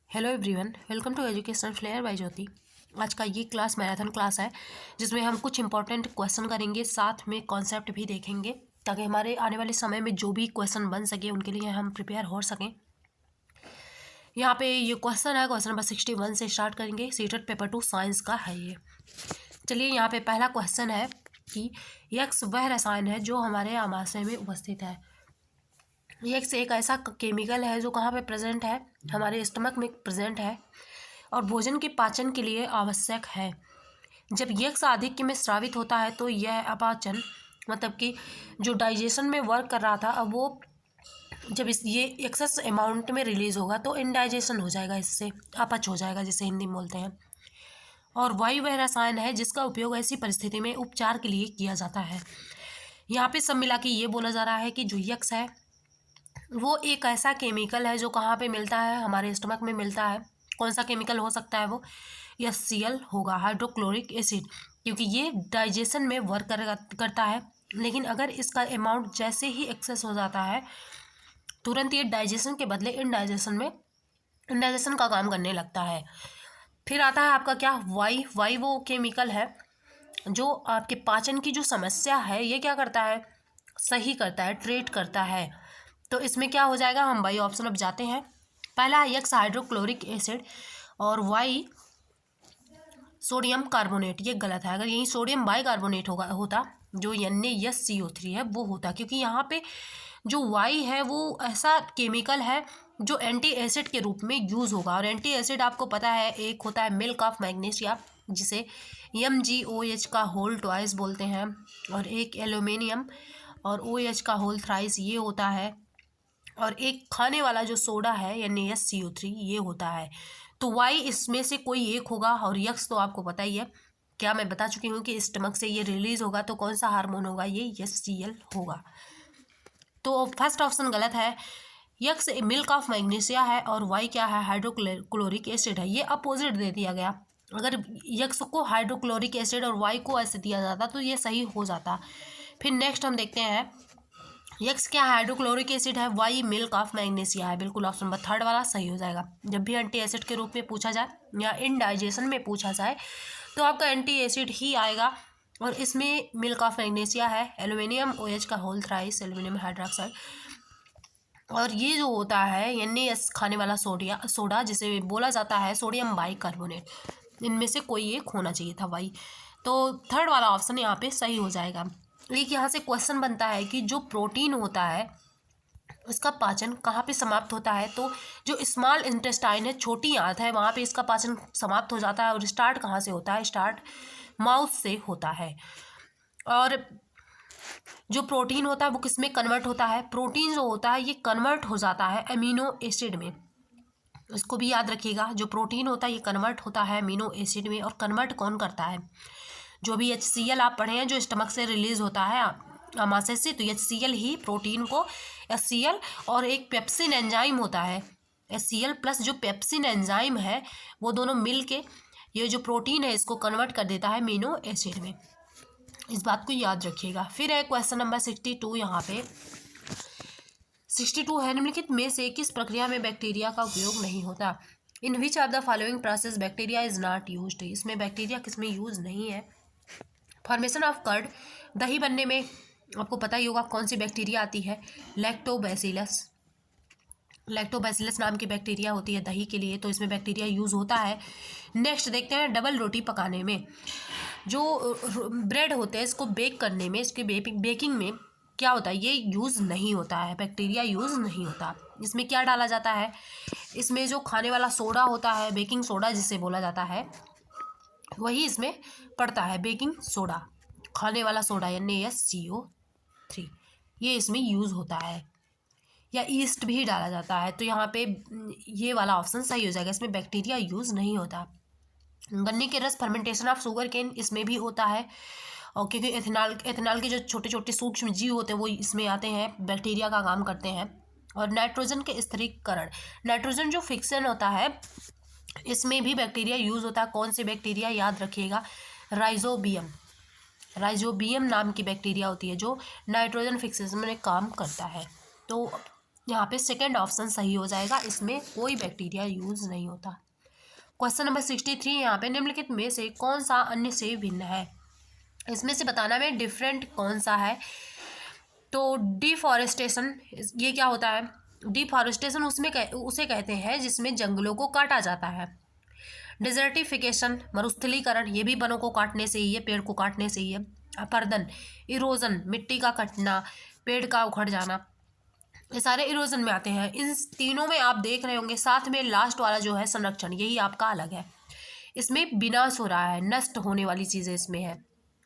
Hello everyone, welcome to Education Flair by Jyoti. आज का ये क्लास मैराथन क्लास है जिसमें हम कुछ इंपॉर्टेंट क्वेश्चन करेंगे, साथ में कॉन्सेप्ट भी देखेंगे ताकि हमारे आने वाले समय में जो भी क्वेश्चन बन सके उनके लिए हम प्रिपेयर हो सकें। यहाँ पे ये क्वेश्चन है, क्वेश्चन नंबर 61 से स्टार्ट करेंगे। सीटेट पेपर 2 साइंस का है ये। चलिए, यहाँ पे पहला क्वेश्चन है कि यक्स वह रसायन है जो हमारे आमाशय में उपस्थित है। यक्स एक ऐसा केमिकल है जो कहाँ पे प्रेजेंट है, हमारे स्टमक में प्रेजेंट है और भोजन के पाचन के लिए आवश्यक है। जब यक्स आधिक्य में स्रावित होता है तो यह अपाचन मतलब कि जो डाइजेशन में वर्क कर रहा था, अब वो जब ये एक्सेस अमाउंट में रिलीज होगा तो इनडाइजेशन हो जाएगा, इससे अपच हो जाएगा जिसे हिंदी में बोलते हैं। और वायु वह रसायन है जिसका उपयोग ऐसी परिस्थिति में उपचार के लिए किया जाता है। यहाँ पे सब मिला के ये बोला जा रहा है कि जो यक्स है वो एक ऐसा केमिकल है जो कहाँ पे मिलता है, हमारे स्टमक में मिलता है। कौन सा केमिकल हो सकता है वो? HCl होगा, हाइड्रोक्लोरिक एसिड, क्योंकि ये डाइजेशन में वर्क करता है। लेकिन अगर इसका अमाउंट जैसे ही एक्सेस हो जाता है तुरंत ये डाइजेशन के बदले इनडाइजेशन का काम करने लगता है। फिर आता है आपका क्या, वाई वो केमिकल है जो आपके पाचन की जो समस्या है ये क्या करता है, सही करता है, ट्रीट करता है। तो इसमें क्या हो जाएगा, हम वाई ऑप्शन अब जाते हैं। पहला है यक्स हाइड्रोक्लोरिक एसिड और वाई सोडियम कार्बोनेट, ये गलत है। अगर यही सोडियम बाइकार्बोनेट होता जो NaSCO3 है वो होता, क्योंकि यहाँ पे जो वाई है वो ऐसा केमिकल है जो एंटी एसिड के रूप में यूज़ होगा। और एंटी एसिड आपको पता है, एक होता है मिल्क ऑफ मैग्नीशिया जिसे MgOH का होल ट्वाइस बोलते हैं, और एक एल्यूमिनियम और OH का होल थ्राइस ये होता है, और एक खाने वाला जो सोडा है NaSCO3 ये होता है। तो वाई इसमें से कोई एक होगा। और यक्स तो आपको पता ही है, क्या मैं बता चुकी हूँ कि स्टमक से ये रिलीज होगा तो कौन सा हार्मोन होगा, ये HCl होगा। तो फर्स्ट ऑप्शन गलत है। यक्स मिल्क ऑफ मैग्नीशिया है और वाई क्या है, हाइड्रोक्लोरिक एसिड है। ये अपोजिट दे दिया गया। अगर यक्स को हाइड्रोक्लोरिक एसिड और वाई को ऐसे दिया जाता तो ये सही हो जाता। फिर नेक्स्ट हम देखते हैं, यक्स क्या है, हाइड्रोक्लोरिक एसिड है, वाई मिल्क ऑफ मैग्नीशिया है। बिल्कुल ऑप्शन नंबर थर्ड वाला सही हो जाएगा। जब भी एंटी एसिड के रूप में पूछा जाए या इनडाइजेशन में पूछा जाए तो आपका एंटी एसिड ही आएगा। और इसमें मिल्क ऑफ मैग्नीशिया है, एल्यूमिनियम OH का होल थ्राइस, एल्यूमिनियम हाइड्रोक्साइड, और ये जो होता है NaS खाने वाला सोडा जिसे बोला जाता है सोडियम बाइकार्बोनेट। इनमें से कोई एक होना चाहिए था वाई। तो थर्ड वाला ऑप्शन यहाँ पे सही हो जाएगा। लेकिन यहाँ से क्वेश्चन बनता है कि जो प्रोटीन होता है उसका पाचन कहाँ पे समाप्त होता है। तो जो स्मॉल इंटेस्टाइन है, छोटी आंत है, वहाँ पे इसका पाचन समाप्त हो जाता है। और स्टार्ट कहाँ से होता है, स्टार्ट माउथ से होता है। और जो प्रोटीन होता है वो किस में कन्वर्ट होता है, प्रोटीन जो होता है ये कन्वर्ट हो जाता है अमीनो एसिड में। इसको भी याद रखिएगा, जो प्रोटीन होता है ये कन्वर्ट होता है अमीनो एसिड में। और कन्वर्ट कौन करता है, जो भी HCl आप पढ़े हैं जो स्टमक से रिलीज होता है आमाशय से, तो HCl ही प्रोटीन को HCl और एक पेप्सिन एंजाइम होता है, HCl प्लस जो पेप्सिन एंजाइम है वो दोनों मिल के ये जो प्रोटीन है इसको कन्वर्ट कर देता है अमीनो एसिड में। इस बात को याद रखिएगा। फिर है क्वेश्चन नंबर 62। यहाँ पे 62 है, निम्नलिखित में से किस प्रक्रिया में बैक्टीरिया का उपयोग नहीं होता। In which of the following process bacteria is not used. इसमें बैक्टीरिया किस में यूज नहीं है। फॉर्मेशन ऑफ कर्ड, दही बनने में आपको पता ही होगा कौन सी बैक्टीरिया आती है, लैक्टोबैसिलस। लैक्टोबैसिलस नाम की बैक्टीरिया होती है दही के लिए, तो इसमें बैक्टीरिया यूज़ होता है। नेक्स्ट देखते हैं, डबल रोटी पकाने में जो ब्रेड होते हैं इसको बेक करने में, इसके बेकिंग में क्या होता है, ये यूज़ नहीं होता है, बैक्टीरिया यूज़ नहीं होता। इसमें क्या डाला जाता है, इसमें जो खाने वाला सोडा होता है, बेकिंग सोडा जिसे बोला जाता है, वही इसमें पड़ता है, बेकिंग सोडा, खाने वाला सोडा NaSCO3 ये इसमें यूज़ होता है। या ईस्ट भी डाला जाता है। तो यहाँ पे ये वाला ऑप्शन सही हो जाएगा, इसमें बैक्टीरिया यूज़ नहीं होता। गन्ने के रस, फर्मेंटेशन ऑफ शुगर केन, इसमें भी होता है। और क्योंकि एथेनॉल के जो छोटे छोटे सूक्ष्म जीव होते हैं वो इसमें आते हैं, बैक्टीरिया का काम करते हैं। और नाइट्रोजन के स्थिरीकरण, नाइट्रोजन जो फिक्सन होता है इसमें भी बैक्टीरिया यूज़ होता है। कौन से बैक्टीरिया, याद रखिएगा, राइजोबियम नाम की बैक्टीरिया होती है जो नाइट्रोजन फिक्सेशन में काम करता है। तो यहाँ पे सेकेंड ऑप्शन सही हो जाएगा, इसमें कोई बैक्टीरिया यूज नहीं होता। क्वेश्चन नंबर 63 यहाँ पे निम्नलिखित में से कौन सा अन्य से भिन्न है, इसमें से बताना है डिफरेंट कौन सा है। तो डिफॉरेस्टेशन, ये क्या होता है? डिफॉरेस्टेशन उसे कहते हैं जिसमें जंगलों को काटा जाता है। डिजर्टिफिकेशन, मरुस्थलीकरण, ये भी वनों को काटने से ही है, पेड़ को काटने से ही है। अपरदन, इरोजन, मिट्टी का कटना, पेड़ का उखड़ जाना, ये सारे इरोजन में आते हैं। इन तीनों में आप देख रहे होंगे, साथ में लास्ट वाला जो है संरक्षण, यही आपका अलग है। इसमें विनाश हो रहा है, नष्ट होने वाली चीज़ें इसमें है,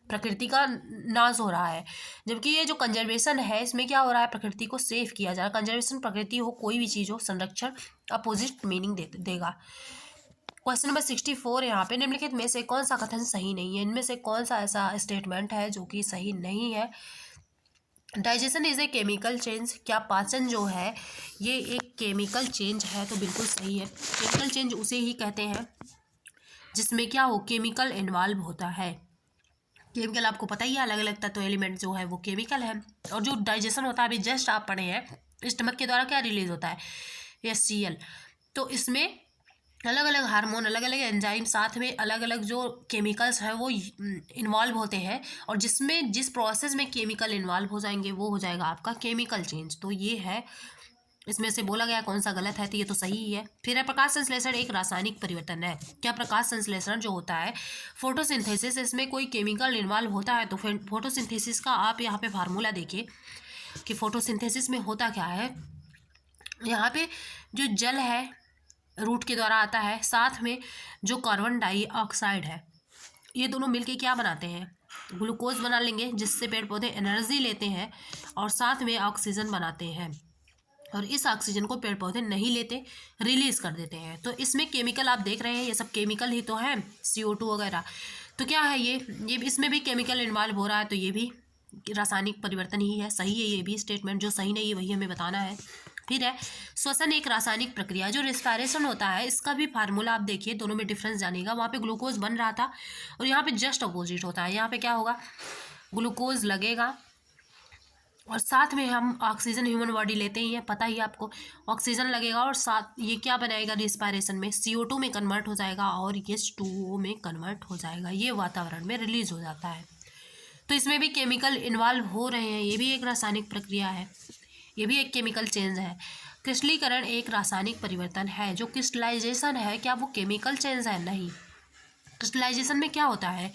प्रकृति का नाश हो रहा है। जबकि ये जो कंजर्वेशन है, इसमें क्या हो रहा है? प्रकृति को सेव किया जा रहा है। कंजर्वेशन प्रकृति हो, कोई भी चीज़ हो, संरक्षण अपोजिट मीनिंग देगा। क्वेश्चन नंबर 64 यहाँ पे निम्नलिखित में से कौन सा कथन सही नहीं है, इनमें से कौन सा ऐसा स्टेटमेंट है जो कि सही नहीं है। Digestion is a chemical change, क्या पाचन जो है ये एक केमिकल चेंज है? तो बिल्कुल सही है। केमिकल चेंज उसे ही कहते हैं जिसमें क्या हो, केमिकल इन्वॉल्व होता है। केमिकल आपको पता ही है, अलग अलग तत्व एलिमेंट जो है वो केमिकल है। और जो डाइजेशन होता है, अभी जस्ट आप पढ़े हैं, स्टमक के द्वारा क्या रिलीज होता है? HCl। तो इसमें अलग अलग हार्मोन, अलग अलग एंजाइम, साथ में अलग अलग जो केमिकल्स हैं वो इन्वॉल्व होते हैं। और जिसमें जिस प्रोसेस में केमिकल इन्वॉल्व हो जाएंगे वो हो जाएगा आपका केमिकल चेंज। तो ये है, इसमें से बोला गया कौन सा गलत है, तो ये तो सही ही है। फिर है प्रकाश संश्लेषण एक रासायनिक परिवर्तन है। क्या प्रकाश संश्लेषण जो होता है, फोटोसिंथेसिस, इसमें कोई केमिकल इन्वॉल्व होता है? तो फिर फोटोसिंथेसिस का आप यहाँ पे फार्मूला देखिए कि फोटोसिंथेसिस में होता क्या है। यहाँ पे जो जल है रूट के द्वारा आता है, साथ में जो कार्बन डाइऑक्साइड है, ये दोनों मिलके क्या बनाते हैं? ग्लूकोज बना लेंगे, जिससे पेड़ पौधे एनर्जी लेते हैं और साथ में ऑक्सीजन बनाते हैं। और इस ऑक्सीजन को पेड़ पौधे नहीं लेते, रिलीज कर देते हैं। तो इसमें केमिकल आप देख रहे हैं, ये सब केमिकल ही तो है, CO2 वगैरह। तो क्या है ये इसमें भी केमिकल इन्वॉल्व हो रहा है, तो ये भी रासायनिक परिवर्तन ही है। सही है ये भी स्टेटमेंट, जो सही नहीं है वही हमें बताना है। फिर है श्वसन एक रासायनिक प्रक्रिया। जो रेस्पिरेशन होता है, इसका भी फार्मूला आप देखिए, दोनों में डिफरेंस जानेगा। वहाँ पे ग्लूकोज बन रहा था और यहाँ पे जस्ट अपोजिट होता है। यहाँ पे क्या होगा, ग्लूकोज लगेगा और साथ में हम ऑक्सीजन ह्यूमन बॉडी लेते ही है, पता ही आपको, ऑक्सीजन लगेगा और साथ ये क्या बनाएगा, रिस्पायरेशन में CO2 में कन्वर्ट हो जाएगा और H2O में कन्वर्ट हो जाएगा, ये वातावरण में रिलीज हो जाता है। तो इसमें भी केमिकल इन्वॉल्व हो रहे हैं, ये भी एक रासायनिक प्रक्रिया है, ये भी एक केमिकल चेंज है। क्रिस्टलीकरण एक रासायनिक परिवर्तन है। जो क्रिस्टलाइजेशन है, क्या वो केमिकल चेंज है? नहीं। क्रिस्टलाइजेशन में क्या होता है,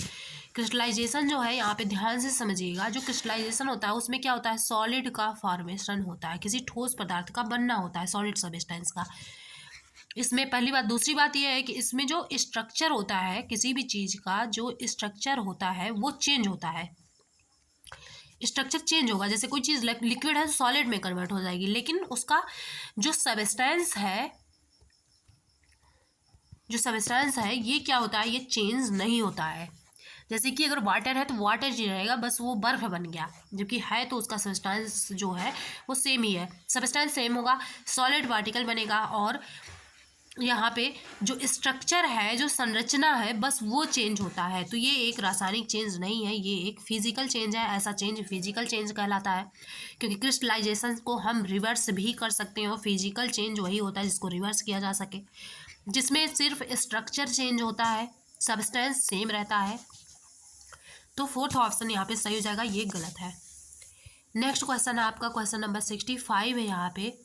क्रिस्टलाइजेशन जो है, यहाँ पे ध्यान से समझिएगा, जो क्रिस्टलाइजेशन होता है उसमें क्या होता है, सॉलिड का फॉर्मेशन होता है, किसी ठोस पदार्थ का बनना होता है, सॉलिड सब्सटेंस का। इसमें पहली बात। दूसरी बात यह है कि इसमें जो स्ट्रक्चर होता है, किसी भी चीज़ का जो स्ट्रक्चर होता है वो चेंज होता है, स्ट्रक्चर चेंज होगा। जैसे कोई चीज़ लिक्विड है तो सॉलिड में कन्वर्ट हो जाएगी, लेकिन उसका जो सब्सटेंस है, ये क्या होता है, ये चेंज नहीं होता है। जैसे कि अगर वाटर है तो वाटर ही रहेगा, बस वो बर्फ बन गया, जबकि है तो उसका सब्सटेंस जो है वो सेम ही है, सब्सटेंस सेम होगा, सॉलिड पार्टिकल बनेगा। और यहाँ पे जो स्ट्रक्चर है, जो संरचना है, बस वो चेंज होता है। तो ये एक रासायनिक चेंज नहीं है, ये एक फिजिकल चेंज है। ऐसा चेंज फिजिकल चेंज कहलाता है, क्योंकि क्रिस्टलाइजेशन को हम रिवर्स भी कर सकते हैं और फिजिकल चेंज वही होता है जिसको रिवर्स किया जा सके, जिसमें सिर्फ स्ट्रक्चर चेंज होता है, सब्सटेंस सेम रहता है। तो फोर्थ ऑप्शन यहाँ पे सही हो जाएगा, ये गलत है। नेक्स्ट क्वेश्चन है आपका क्वेश्चन नंबर 65 है। यहाँ पे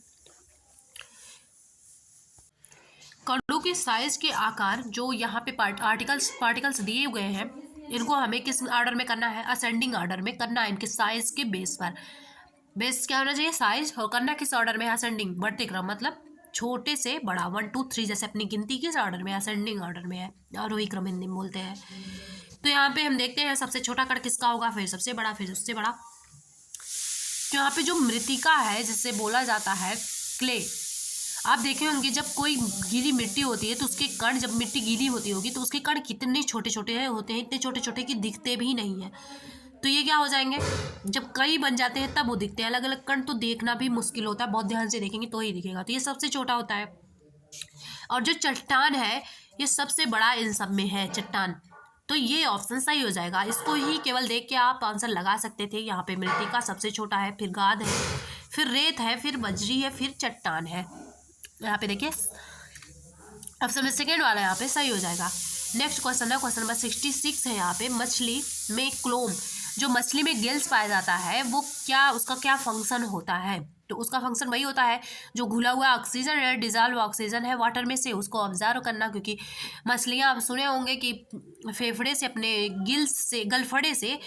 कणों के साइज के आकार जो यहाँ पे पार्टिकल्स दिए हुए हैं, इनको हमें किस ऑर्डर में करना है, असेंडिंग ऑर्डर में करना है, इनके साइज के बेस पर। बेस क्या होना चाहिए, साइज, और करना किस ऑर्डर में, असेंडिंग, बढ़ते क्रम, मतलब छोटे से बड़ा, 1 2 3, जैसे अपनी गिनती किस ऑर्डर में, असेंडिंग ऑर्डर में है, आरोही क्रम हिंदी में बोलते हैं। तो यहाँ पे हम देखते हैं सबसे छोटा कण किसका होगा, फिर सबसे बड़ा, फिर उससे बड़ा। तो यहाँ पे जो मृतिका है, जिससे बोला जाता है क्ले, आप देखे होंगे जब कोई गीली मिट्टी होती है तो उसके कण, जब मिट्टी गीली होती होगी तो उसके कण कितने छोटे छोटे होते हैं, इतने छोटे छोटे कि दिखते भी नहीं है। तो ये क्या हो जाएंगे, जब कई बन जाते हैं तब वो दिखते हैं, अलग अलग कण तो देखना भी मुश्किल होता है, बहुत ध्यान से देखेंगे तो ही दिखेगा। तो ये सबसे छोटा होता है। और जो चट्टान है, ये सबसे बड़ा इन सब में है, चट्टान। तो ये ऑप्शन सही हो जाएगा, इसको ही केवल देख के आप आंसर लगा सकते थे। यहाँ पे मृतिका सबसे छोटा है, फिर गाद है, फिर रेत है, फिर बजरी है, फिर चट्टान है। यहाँ पे देखिए ऑप्शन में सेकेंड वाला यहाँ पे सही हो जाएगा। नेक्स्ट क्वेश्चन है, क्वेश्चन नंबर 66 है यहाँ पे, मछली में क्लोम, जो मछली में गिल्स पाया जाता है वो क्या, उसका क्या फंक्शन होता है? तो उसका फंक्शन वही होता है जो घुला हुआ ऑक्सीजन है, डिजॉल्व ऑक्सीजन है वाटर में से, उसको ऑब्जर्व करना। क्योंकि मछलियाँ आप सुने होंगे कि फेफड़े से, अपने गिल्स से, गलफड़े से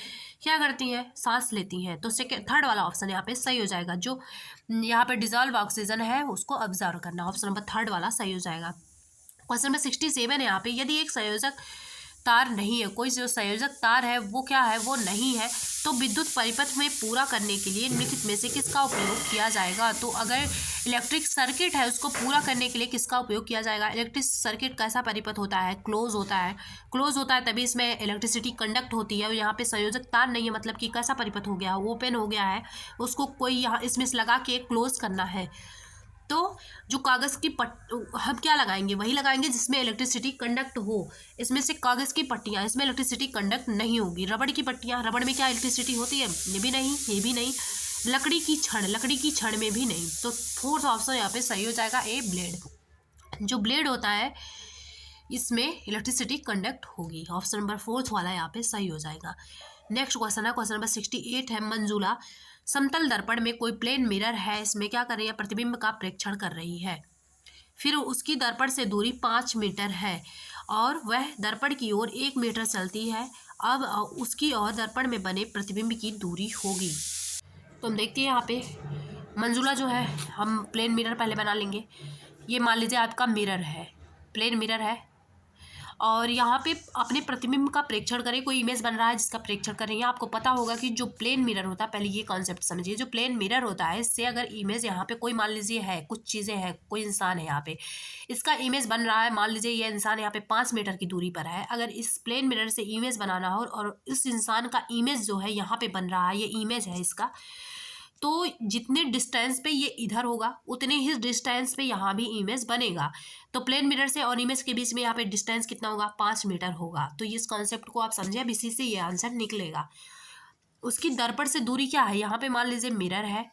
क्या करती हैं, सांस लेती हैं। तो सेकेंड थर्ड वाला ऑप्शन यहाँ पे सही हो जाएगा, जो यहाँ पे डिजॉल्व ऑक्सीजन है उसको ऑब्जर्व करना। ऑप्शन नंबर थर्ड वाला सही हो जाएगा। क्वेश्चन नंबर 67 है यहाँ पे, यदि एक संयोजक तार नहीं है, कोई जो संयोजक तार है वो क्या है, वो नहीं है, तो विद्युत परिपथ में पूरा करने के लिए निम्नलिखित में से किसका उपयोग किया जाएगा? तो अगर इलेक्ट्रिक सर्किट है उसको पूरा करने के लिए किसका उपयोग किया जाएगा? इलेक्ट्रिक सर्किट कैसा परिपथ होता है? क्लोज होता है। क्लोज होता है तभी इसमें इलेक्ट्रिसिटी कंडक्ट होती है। और यहाँ पे संयोजक तार नहीं है, मतलब कि कैसा परिपथ हो गया, ओपन हो गया है, उसको कोई यहाँ इसमें से लगा के क्लोज करना है। तो जो कागज़ की हम क्या लगाएंगे, वही लगाएंगे जिसमें इलेक्ट्रिसिटी कंडक्ट हो। इसमें से कागज़ की पट्टियाँ, इसमें इलेक्ट्रिसिटी कंडक्ट नहीं होगी। रबड़ की पट्टियाँ, रबड़ में क्या इलेक्ट्रिसिटी होती है? ये भी नहीं, ये भी नहीं। लकड़ी की छड़ में भी नहीं। तो फोर्थ ऑप्शन यहाँ पे सही हो जाएगा, ए ब्लेड। जो ब्लेड होता है इसमें इलेक्ट्रिसिटी कंडक्ट होगी। ऑप्शन नंबर फोर्थ वाला यहाँ पे सही हो जाएगा। नेक्स्ट क्वेश्चन है, क्वेश्चन नंबर 68 है, मंजुला समतल दर्पण में कोई प्लेन मिरर है, इसमें क्या कर रही है, प्रतिबिंब का प्रेक्षण कर रही है। फिर उसकी दर्पण से दूरी 5 मीटर है और वह दर्पण की ओर 1 मीटर चलती है। अब उसकी और दर्पण में बने प्रतिबिंब की दूरी होगी। तो हम देखते हैं यहाँ पे मंजुला जो है, हम प्लेन मिरर पहले बना लेंगे। ये मान लीजिए आपका मिरर है, प्लेन मिरर है, और यहाँ पे अपने प्रतिबिंब का प्रेक्षण करें। कोई इमेज बन रहा है जिसका प्रेक्षण कर रही है। आपको पता होगा कि जो प्लेन मिरर होता है, पहले ये कॉन्सेप्ट समझिए, जो प्लेन मिरर होता है इससे अगर इमेज यहाँ पे कोई मान लीजिए है, कुछ चीज़ें हैं, कोई इंसान है यहाँ पे, इसका इमेज बन रहा है, मान लीजिए ये इंसान यहाँ पे 5 मीटर की दूरी पर है। अगर इस प्लेन मिरर से इमेज बनाना हो और इस इंसान का इमेज जो है यहाँ पे बन रहा है, ये इमेज है इसका, तो जितने डिस्टेंस पे ये इधर होगा उतने ही डिस्टेंस पे यहाँ भी इमेज बनेगा। तो प्लेन मिरर से और इमेज के बीच में यहाँ पे डिस्टेंस कितना होगा, 5 मीटर होगा। तो इस कॉन्सेप्ट को आप समझे, अब इसी से ये आंसर निकलेगा। उसकी दर्पण से दूरी क्या है, यहाँ पे मान लीजिए मिरर है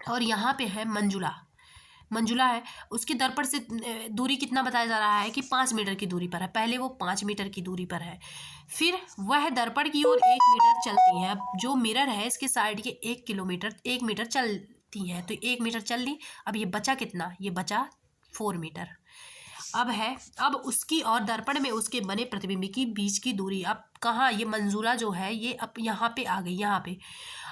और यहाँ पे है मंजुला, मंजुला है, उसकी दर्पण से दूरी कितना बताया जा रहा है कि 5 मीटर की दूरी पर है। पहले वो 5 मीटर की दूरी पर है, फिर वह दर्पण की ओर 1 मीटर चलती है। अब जो मिरर है इसके साइड के 1 मीटर चलती है, तो 1 मीटर चल ली। अब ये बचा कितना, ये बचा 4 मीटर। अब उसकी और दर्पण में उसके बने प्रतिबिंब की बीच की दूरी, अब कहाँ, ये मंजुला जो है ये अब यहाँ पे आ गई, यहाँ पे।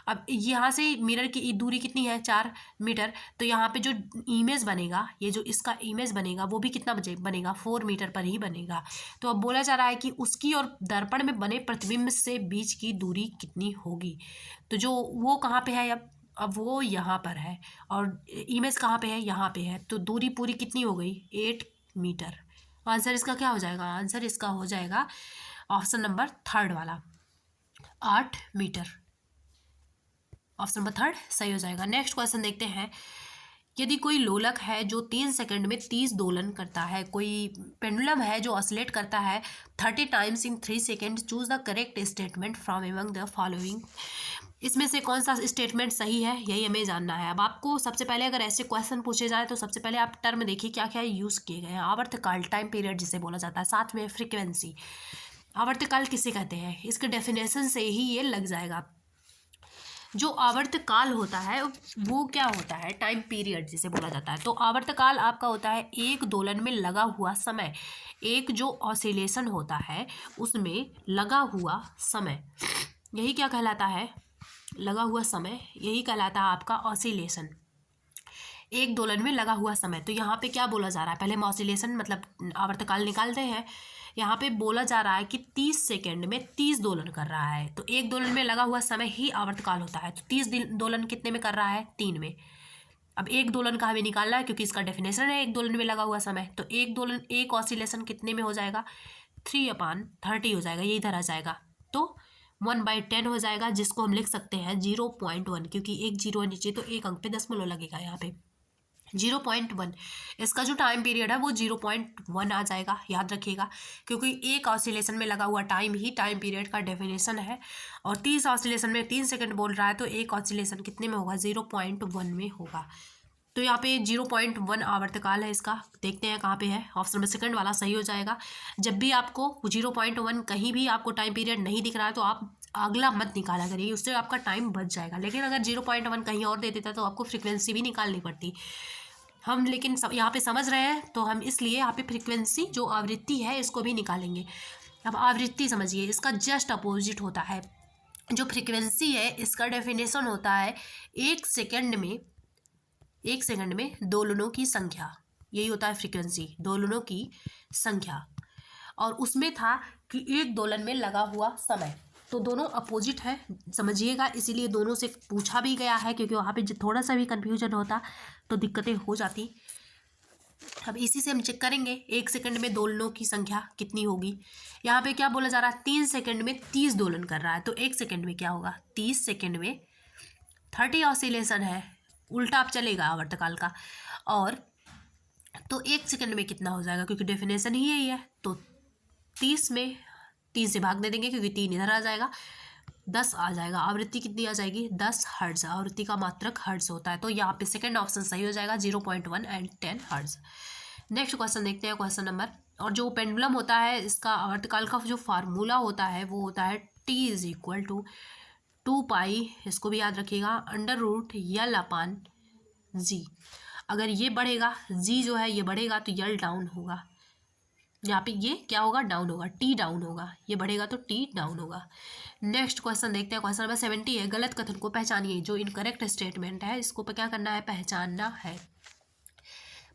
अब यहाँ से मिरर की दूरी कितनी है, 4 मीटर। तो यहाँ पे जो इमेज बनेगा, ये जो इसका इमेज बनेगा वो भी कितना बनेगा, 4 मीटर पर ही बनेगा। तो अब बोला जा रहा है कि उसकी और दर्पण में बने प्रतिबिंब से बीच की दूरी कितनी होगी। तो जो वो कहाँ पे है, अब वो यहाँ पर है और इमेज कहाँ पे है, यहाँ पे है। तो दूरी पूरी कितनी हो गई, 8 मीटर। आंसर इसका क्या हो जाएगा, आंसर इसका हो जाएगा ऑप्शन नंबर थर्ड वाला, 8 मीटर। ऑप्शन नंबर थर्ड सही हो जाएगा। नेक्स्ट क्वेश्चन देखते हैं, यदि कोई लोलक है जो 3 सेकंड में 30 दोलन करता है, कोई पेंडुलम है जो ऑसिलेट करता है 30 times in 3 second, choose the correct statement from among the following. इसमें से कौन सा स्टेटमेंट सही है, यही हमें जानना है। अब आपको सबसे पहले अगर ऐसे क्वेश्चन पूछे जाए तो सबसे पहले आप टर्म देखिए क्या क्या यूज़ किए गए हैं। आवर्तकाल, टाइम पीरियड जिसे बोला जाता है, साथ में फ्रीक्वेंसी। आवर्तकाल किसे कहते हैं, इसके डेफिनेशन से ही ये लग जाएगा। जो आवर्तकाल होता है वो क्या होता है, टाइम पीरियड जिसे बोला जाता है। तो आवर्तकाल आपका होता है एक दोलन में लगा हुआ समय, एक जो ऑसिलेशन होता है उसमें लगा हुआ समय, यही क्या कहलाता है, लगा हुआ समय, यही कहलाता है आपका ऑसिलेशन, एक दोलन में लगा हुआ समय। तो यहाँ पे क्या बोला जा रहा है, पहले हम ऑसिलेशन मतलब आवर्तकाल निकालते हैं। यहाँ पे बोला जा रहा है कि 30 सेकंड में 30 दोलन कर रहा है, तो एक दोलन में लगा हुआ समय ही आवर्तकाल होता है। तो 30 दोलन कितने में कर रहा है, 3 में। अब एक दोलन का हमें निकालना है क्योंकि इसका डेफिनेशन है एक दोलन में लगा हुआ समय। तो एक दोलन, एक ऑसिलेशन कितने में हो जाएगा, 3/30 हो जाएगा, ये इधर आ जाएगा। तो 1/10 हो जाएगा, जिसको हम लिख सकते हैं 0.1, क्योंकि एक जीरो है नीचे तो एक अंक पे दशमलव लगेगा यहाँ पे। 0.1, इसका जो टाइम पीरियड है वो 0.1 आ जाएगा, याद रखिएगा, क्योंकि एक ऑसिलेशन में लगा हुआ टाइम ही टाइम पीरियड का डेफिनेशन है। और 30 ऑसिलेशन में 3 सेकंड बोल रहा है, तो एक ऑसिलेशन कितने में होगा? 0.1 में होगा। तो यहाँ पे 0.1 आवर्तकाल है इसका। देखते हैं कहाँ पे है। ऑप्शन में सेकंड वाला सही हो जाएगा। जब भी आपको 0.1 कहीं भी आपको टाइम पीरियड नहीं दिख रहा है तो आप अगला मत निकाला करिए, उससे आपका टाइम बच जाएगा। लेकिन अगर 0.1 कहीं और दे देता तो आपको फ्रीक्वेंसी भी निकालनी पड़ती। हम लेकिन यहाँ पे समझ रहे हैं तो हम इसलिए यहाँ पे फ्रीक्वेंसी जो आवृत्ति है इसको भी निकालेंगे। अब आवृत्ति समझिए, इसका जस्ट अपोजिट होता है। जो फ्रीक्वेंसी है इसका डेफिनेशन होता है एक सेकंड में दोलनों की संख्या, यही होता है फ्रीक्वेंसी, दोलनों की संख्या। और उसमें था कि एक दोलन में लगा हुआ समय, तो दोनों अपोजिट है, समझिएगा, इसीलिए दोनों से पूछा भी गया है, क्योंकि वहाँ पे थोड़ा सा भी कन्फ्यूजन होता तो दिक्कतें हो जाती। अब इसी से हम चेक करेंगे एक सेकंड में दोलनों की संख्या कितनी होगी। यहाँ पे क्या बोला जा रहा है? 3 सेकंड में 30 दोलन कर रहा है, तो एक सेकंड में क्या होगा? 30 सेकंड में 30 ऑसिलेशन है, उल्टा आप चलेगा आवर्तकाल का। और तो एक सेकंड में कितना हो जाएगा, क्योंकि डेफिनेशन ही यही है। तो 30 में 3 से भाग दे देंगे, क्योंकि 3 इधर आ जाएगा, 10 आ जाएगा। आवृत्ति कितनी आ जाएगी? 10 हर्ट्ज। आवृत्ति का मात्रक हर्ट्ज होता है, तो यहाँ पे सेकंड ऑप्शन सही हो जाएगा, 0.1 एंड 10 हर्ट्ज। नेक्स्ट क्वेश्चन देखते हैं, क्वेश्चन नंबर। और जो पेंडुलम होता है इसका आवर्तकाल का जो फार्मूला होता है वो होता है T इज इक्वल टू 2 पाई, इसको भी याद रखिएगा, √L/G। अगर ये बढ़ेगा, G जो है ये बढ़ेगा तो L डाउन होगा, यहाँ पे ये क्या होगा? डाउन होगा, T डाउन होगा। ये बढ़ेगा तो T डाउन होगा। नेक्स्ट क्वेश्चन देखते हैं, क्वेश्चन नंबर 70 है। गलत कथन को पहचानिए। जो इनकरेक्ट स्टेटमेंट है इसको क्या करना है? पहचानना है।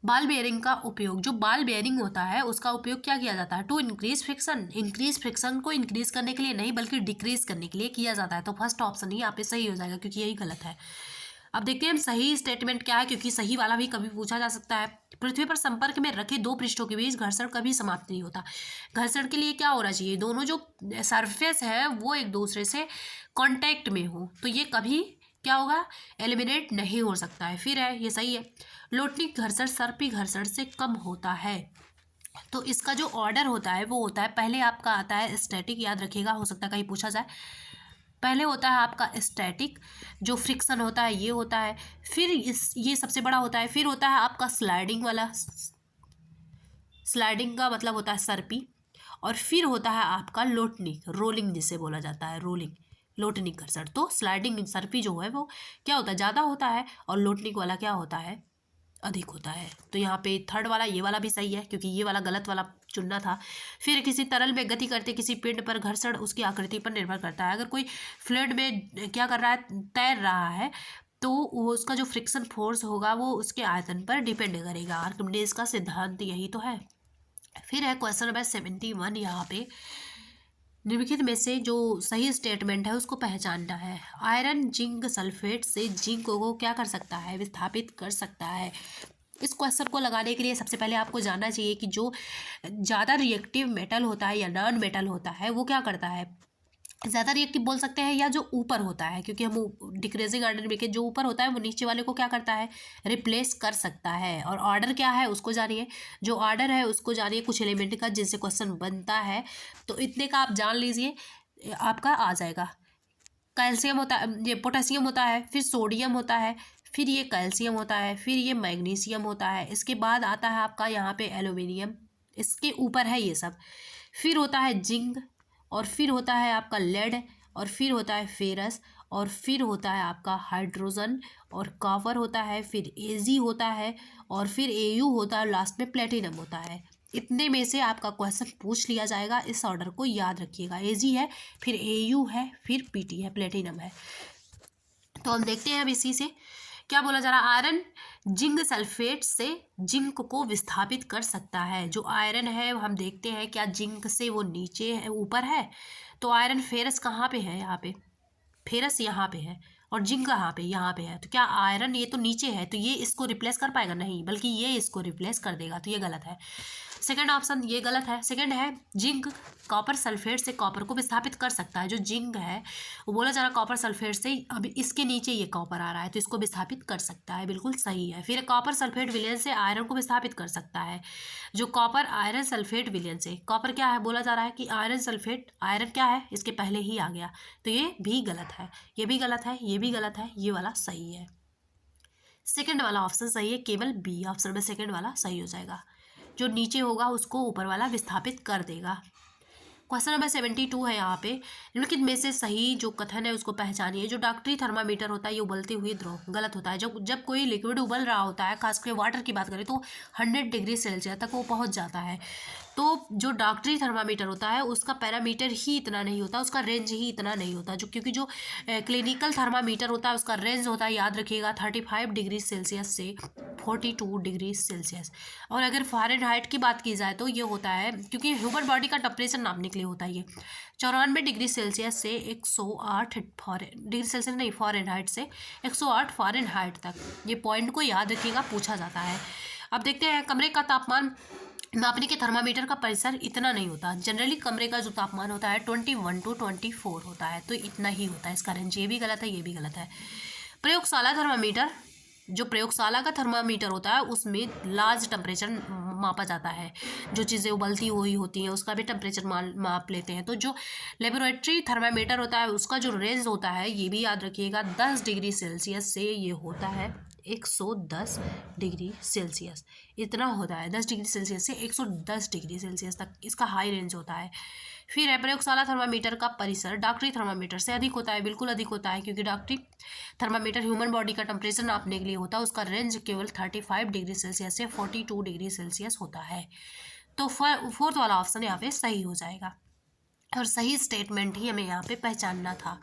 बॉल बेयरिंग का उपयोग, जो बॉल बेयरिंग होता है उसका उपयोग क्या किया जाता है? To increase friction. Increase friction को इंक्रीज करने के लिए नहीं बल्कि डिक्रीज करने के लिए किया जाता है। तो फर्स्ट ऑप्शन ही यहाँ पे सही हो जाएगा, क्योंकि यही गलत है। अब देखते हैं हम सही स्टेटमेंट क्या है, क्योंकि सही वाला भी कभी पूछा जा सकता है। पृथ्वी पर संपर्क में रखे दो पृष्ठों के बीच घर्षण कभी समाप्त नहीं होता। घर्षण के लिए क्या होना चाहिए? दोनों जो सरफेस है वो एक दूसरे से कांटेक्ट में हो, तो ये कभी क्या होगा? एलिमिनेट नहीं हो सकता है। फिर है, ये सही है। लोटनिक घर्षण सर्पी घर्षण से कम होता है। तो इसका जो ऑर्डर होता है वो होता है, पहले आपका आता है स्टैटिक, याद रखिएगा, हो सकता है कहीं पूछा जाए। पहले होता है आपका स्टैटिक, जो फ्रिक्शन होता है ये होता है। फिर ये सबसे बड़ा होता है। फिर होता है आपका स्लाइडिंग वाला, स्लाइडिंग का मतलब होता है सर्पी। और फिर होता है आपका लोटनिक, रोलिंग जिसे बोला जाता है, रोलिंग, लोटनिक घर्षण। तो स्लाइडिंग सर्पी जो है वो क्या होता है? ज़्यादा होता है, और लोटनिक वाला क्या होता है? अधिक होता है। तो यहाँ पे थर्ड वाला, ये वाला भी सही है, क्योंकि ये वाला गलत वाला चुनना था। फिर किसी तरल में गति करते किसी पिंड पर घर्षण उसकी आकृति पर निर्भर करता है। अगर कोई फ्लूइड में क्या कर रहा है? तैर रहा है, तो वो उसका जो फ्रिक्शन फोर्स होगा वो उसके आयतन पर डिपेंड करेगा। आर्किमिडीज का सिद्धांत यही तो है। फिर है क्वेश्चन नंबर 71। यहाँ पे निम्नलिखित में से जो सही स्टेटमेंट है उसको पहचानना है। आयरन जिंक सल्फेट से जिंक को क्या कर सकता है? विस्थापित कर सकता है। इस क्वेश्चन को लगाने के लिए सबसे पहले आपको जानना चाहिए कि जो ज़्यादा रिएक्टिव मेटल होता है या नॉन मेटल होता है वो क्या करता है? ज़्यादा रिएक्टिव बोल सकते हैं, या जो ऊपर होता है, क्योंकि हम डिक्रीजिंग ऑर्डर में के जो ऊपर होता है वो नीचे वाले को क्या करता है? रिप्लेस कर सकता है। और ऑर्डर क्या है उसको जानिए, जो ऑर्डर है उसको जानिए कुछ एलिमेंट का जिनसे क्वेश्चन बनता है। तो इतने का आप जान लीजिए, आपका आ जाएगा। कैल्शियम होता है, ये पोटेशियम होता है, फिर सोडियम होता है, फिर ये कैल्शियम होता है, फिर ये मैग्नीशियम होता है, इसके बाद आता है आपका यहाँ पे एल्यूमिनियम, इसके ऊपर है ये सब। फिर होता है जिंक, और फिर होता है आपका लेड, और फिर होता है फेरस, और फिर होता है आपका हाइड्रोजन, और कॉपर होता है, फिर एजी होता है, और फिर एयू होता है, लास्ट में प्लेटिनम होता है। इतने में से आपका क्वेश्चन पूछ लिया जाएगा, इस ऑर्डर को याद रखिएगा। एजी है, फिर एयू है, फिर पीटी है, प्लेटिनम है। तो हम देखते हैं अब इसी से क्या बोला जा रहा है। आयरन जिंक सल्फेट से जिंक को विस्थापित कर सकता है। जो आयरन है हम देखते हैं क्या जिंक से वो नीचे है, ऊपर है। तो आयरन फेरस कहाँ पे है? यहाँ पे फेरस यहाँ पे है, और जिंक कहाँ पे? यहाँ पे है। तो क्या आयरन ये तो नीचे है, तो ये इसको रिप्लेस कर पाएगा? नहीं, बल्कि ये इसको रिप्लेस कर देगा, तो ये गलत है। सेकंड ऑप्शन ये गलत है। सेकंड है जिंक कॉपर सल्फेट से कॉपर को विस्थापित कर सकता है। जो जिंक है वो बोला जा रहा है कॉपर सल्फेट से, अभी इसके नीचे ये कॉपर आ रहा है तो इसको विस्थापित कर सकता है, बिल्कुल सही है। फिर कॉपर सल्फेट विलयन से आयरन को विस्थापित कर सकता है। जो कॉपर आयरन सल्फेट विलयन से, कॉपर क्या है, बोला जा रहा है कि आयरन सल्फेट, आयरन क्या है इसके पहले ही आ गया, तो ये भी गलत है, ये भी गलत है, ये भी गलत है, ये वाला सही है। सेकंड वाला ऑप्शन सही है, केवल बी ऑप्शन में सेकंड वाला सही हो जाएगा। जो नीचे होगा उसको ऊपर वाला विस्थापित कर देगा। क्वेश्चन नंबर 72 है यहाँ पे, निम्नलिखित में से सही जो कथन है उसको पहचानिए। जो डॉक्टरी थर्मामीटर होता है ये उबलते हुए द्रव, गलत होता है। जब जब कोई लिक्विड उबल रहा होता है, खासकर वाटर की बात करें तो 100 डिग्री सेल्सियस तक वो पहुँच जाता है। तो जो डॉक्टरी थर्मामीटर होता है उसका पैरामीटर ही इतना नहीं होता, उसका रेंज ही इतना नहीं होता। जो क्योंकि जो क्लिनिकल थर्मामीटर होता है उसका रेंज होता है, याद रखिएगा, 35 डिग्री सेल्सियस से 42 डिग्री सेल्सियस। और अगर फ़ारेनहाइट की बात की जाए तो ये होता है, क्योंकि ह्यूमन बॉडी का टेम्परेचर नापने के लिए होता है ये, 94 डिग्री सेल्सियस से 108 डिग्री सेल्सियस नहीं, फ़ारेनहाइट से 108 फ़ारेनहाइट तक। ये पॉइंट को याद रखिएगा, पूछा जाता है। अब देखते हैं, कमरे का तापमान नापने के थर्मामीटर का परिसर इतना नहीं होता। जनरली कमरे का जो तापमान होता है 21 to 24 होता है, तो इतना ही होता है इसका रेंज। ये भी गलत है, ये भी गलत है। प्रयोगशाला थर्मामीटर, जो प्रयोगशाला का थर्मामीटर होता है उसमें लार्ज टेम्परेचर मापा जाता है। जो चीज़ें उबलती हुई होती हैं उसका भी टेम्परेचर माप लेते हैं। तो जो लेबोरेटरी थर्मामीटर होता है उसका जो रेंज होता है ये भी याद रखिएगा, 10 डिग्री सेल्सियस से ये होता है 110 डिग्री सेल्सियस, इतना होता है। 10 डिग्री सेल्सियस से 110 डिग्री सेल्सियस तक इसका हाई रेंज होता है। फिर है प्रयोगशाला थर्मामीटर का परिसर डॉक्टरी थर्मामीटर से अधिक होता है, बिल्कुल अधिक होता है, क्योंकि डॉक्टरी थर्मामीटर ह्यूमन बॉडी का टेम्परेचर नापने के लिए होता है, उसका रेंज केवल 35 डिग्री सेल्सियस से 42 डिग्री सेल्सियस होता है। तो फोर्थ वाला ऑप्शन यहाँ पे सही हो जाएगा, और सही स्टेटमेंट ही हमें यहाँ पे पहचानना था।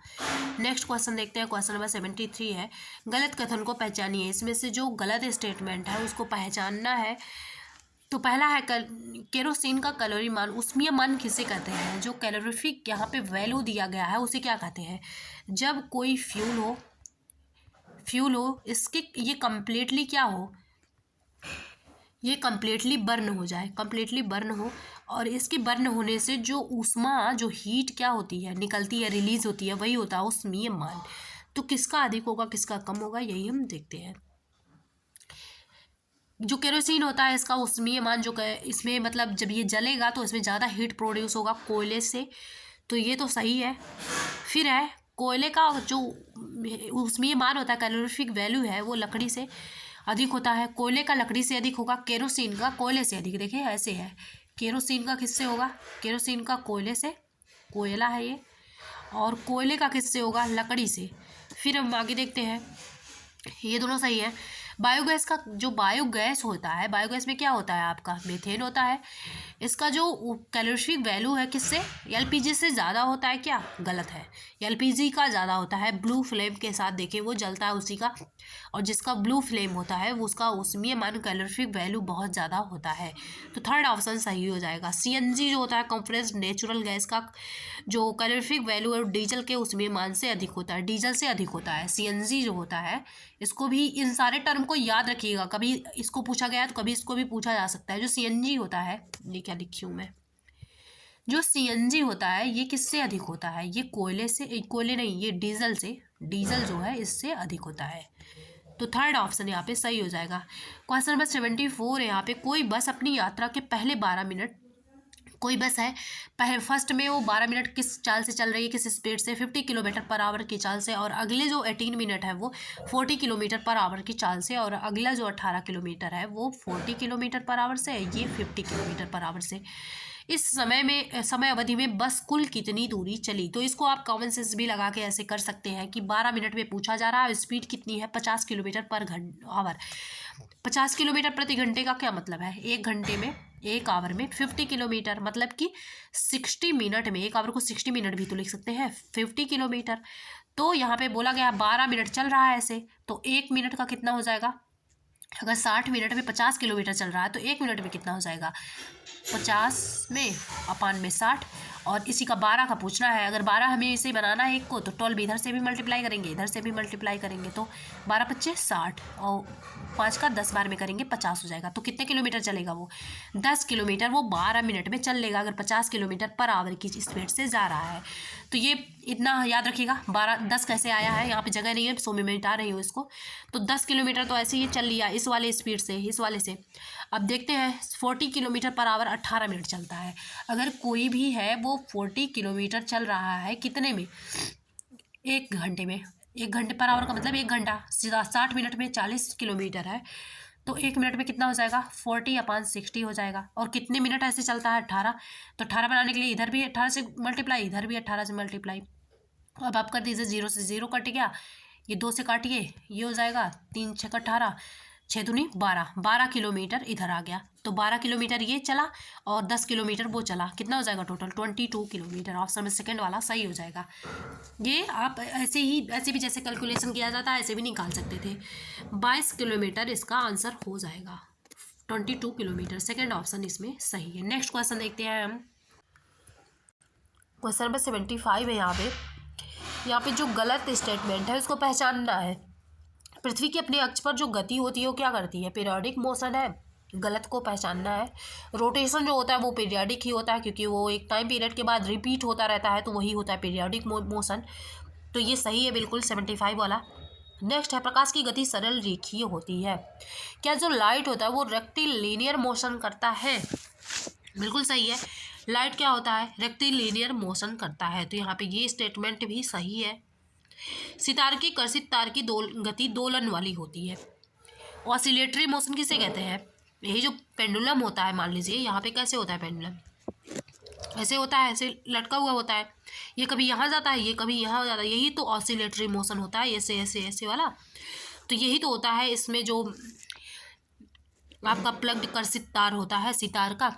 नेक्स्ट क्वेश्चन देखते हैं, क्वेश्चन नंबर 73 है, गलत कथन को पहचानिए। इसमें से जो गलत स्टेटमेंट है उसको पहचानना है। तो पहला है केरोसिन का कैलोरी मान, ऊष्मीय मान किसे कहते हैं? जो कैलोरीफिक यहाँ पे वैल्यू दिया गया है उसे क्या कहते हैं? जब कोई फ्यूल हो इसके ये कम्प्लीटली क्या हो, ये कम्प्लीटली बर्न हो जाए, कम्प्लीटली बर्न हो, और इसके बर्न होने से जो ऊष्मा, जो हीट क्या होती है, निकलती है, रिलीज होती है, वही होता है ऊष्मीय मान। तो किसका अधिक होगा किसका कम होगा यही हम देखते हैं। जो केरोसिन होता है इसका ऊष्मीय मान जो इसमें मतलब जब ये जलेगा तो इसमें ज़्यादा हीट प्रोड्यूस होगा कोयले से, तो ये तो सही है। फिर है कोयले का जो ऊष्मीय मान होता है, कैलोरीफिक वैल्यू है, वो लकड़ी से अधिक होता है। कोयले का लकड़ी से अधिक होगा, केरोसिन का कोयले से अधिक। देखिए ऐसे है, केरोसिन का किससे होगा, केरोसिन का कोयले से, कोयला है ये, और कोयले का किससे होगा, लकड़ी से। फिर हम आगे देखते हैं, ये दोनों सही है। बायोगैस का जो बायोगैस होता है, बायोगैस में क्या होता है आपका, मीथेन होता है। इसका जो कैलोरीफिक वैल्यू है किससे, एलपीजी से ज़्यादा होता है क्या, गलत है, एलपीजी का ज़्यादा होता है। ब्लू फ्लेम के साथ देखें वो जलता है उसी का, और जिसका ब्लू फ्लेम होता है वो उसका उसमें मान कैलोरीफिक वैल्यू बहुत ज़्यादा होता है। तो थर्ड ऑप्शन सही हो जाएगा। सीएनजी जो होता है कंप्रेस्ड नेचुरल गैस का जो कैलोरीफिक वैल्यू है डीजल के उसमें मान से अधिक होता है, डीजल से अधिक होता है। सीएनजी जो होता है, इसको भी, इन सारे टर्म को याद रखिएगा, कभी इसको पूछा गया तो कभी इसको भी पूछा जा सकता है। जो सीएनजी होता है, ये क्या लिखी हूँ मैं, जो सीएनजी होता है ये किससे अधिक होता है, ये कोयले से, कोयले नहीं, ये डीजल से, डीजल जो है इससे अधिक होता है। तो थर्ड ऑप्शन यहाँ पे सही हो जाएगा। क्वेश्चन नंबर 74 है यहाँ पे, कोई बस अपनी यात्रा के पहले 12 मिनट, कोई बस है पहले फर्स्ट में वो 12 मिनट किस चाल से चल रही है, किस स्पीड से, 50 किलोमीटर पर आवर की चाल से, और अगले जो 18 मिनट है वो 40 किलोमीटर पर आवर की चाल से, और अगला जो 18 किलोमीटर है वो 40 किलोमीटर पर आवर से, ये 50 किलोमीटर पर आवर से। इस समय अवधि में बस कुल कितनी दूरी चली? तो इसको आप कॉमन सेंस भी लगा के ऐसे कर सकते हैं कि 12 मिनट में पूछा जा रहा है, स्पीड कितनी है, 50 किलोमीटर पर आवर। 50 किलोमीटर प्रति घंटे का क्या मतलब है, एक घंटे में, एक आवर में 50 किलोमीटर, मतलब कि 60 मिनट में, एक आवर को 60 मिनट भी तो लिख सकते हैं, 50 किलोमीटर। तो यहाँ पे बोला गया 12 मिनट चल रहा है ऐसे, तो एक मिनट का कितना हो जाएगा, अगर 60 मिनट में 50 किलोमीटर चल रहा है तो 1 मिनट में कितना हो जाएगा, 50 में अपान में 60। और इसी का 12 का पूछना है। अगर 12 हमें इसे बनाना है एक को, तो 12 इधर से भी मल्टीप्लाई करेंगे, इधर से भी मल्टीप्लाई करेंगे, तो 12 पच्चे 60 और 5 का 10 बार में करेंगे 50 हो जाएगा। तो कितने किलोमीटर चलेगा वो, 10 किलोमीटर वो 12 मिनट में चल लेगा, अगर 50 किलोमीटर पर आवर की स्पीड से जा रहा है। तो ये इतना याद रखिएगा। 10 कैसे आया है, यहाँ पे जगह नहीं है, 100 में मिटा रही हूँ इसको। तो 10 किलोमीटर तो ऐसे ही चल लिया इस वाले स्पीड से, इस वाले से। अब देखते हैं 40 किलोमीटर पर आवर 18 मिनट चलता है। अगर कोई भी है वो 40 किलोमीटर चल रहा है कितने में, 1 घंटे में। 1 घंटे पर आवर का मतलब 1 घंटा, सीधा 60 मिनट में 40 किलोमीटर है, तो 1 मिनट में कितना हो जाएगा, 40/60 हो जाएगा। और कितने मिनट ऐसे चलता है, 18। तो 18 बनाने के लिए इधर भी 18 से मल्टीप्लाई, इधर भी 18 से मल्टीप्लाई। अब आप कर दीजिए, 0 से 0 कट गया, ये 2 से काटिए, ये हो जाएगा 3 6 18, 6 दूनी 12, 12 किलोमीटर इधर आ गया। तो 12 किलोमीटर ये चला और 10 किलोमीटर वो चला, कितना हो जाएगा टोटल, 22 किलोमीटर। ऑप्शन में सेकंड वाला सही हो जाएगा। ये आप ऐसे भी जैसे कैलकुलेशन किया जाता है ऐसे भी निकाल सकते थे। 22 किलोमीटर इसका आंसर हो जाएगा, 22 किलोमीटर, सेकेंड ऑप्शन इसमें सही है। नेक्स्ट क्वेश्चन देखते हैं हम। क्वेश्चन नंबर 75 है। यहाँ पे जो गलत स्टेटमेंट है उसको पहचानना है। पृथ्वी के अपने अक्ष पर जो गति होती है वो क्या करती है, पीरियोडिक मोशन है। गलत को पहचानना है। रोटेशन जो होता है वो पीरियोडिक ही होता है, क्योंकि वो एक टाइम पीरियड के बाद रिपीट होता रहता है, तो वही होता है पीरियोडिक मोशन। तो ये सही है बिल्कुल, 75 वाला। नेक्स्ट है, प्रकाश की गति सरल रेखीय होती है। क्या जो लाइट होता है वो रेक्टिलिनियर मोशन करता है, बिल्कुल सही है। लाइट क्या होता है, रेक्टिलिनियर मोशन करता है, तो यहाँ पे ये स्टेटमेंट भी सही है। सितार की कर्षित तार की गति दोलन वाली होती है। ऑसिलेटरी मोशन किसे कहते हैं, यही जो पेंडुलम होता है, मान लीजिए यहाँ पे कैसे होता है पेंडुलम, ऐसे होता है, ऐसे लटका हुआ होता है, ये कभी यहाँ जाता है, ये कभी यहाँ हो जाता है, यही तो ऑसिलेटरी मोशन होता है, ऐसे ऐसे ऐसे वाला। तो यही तो होता है इसमें जो आपका प्लग्ड कर्षित तार होता है सितार का।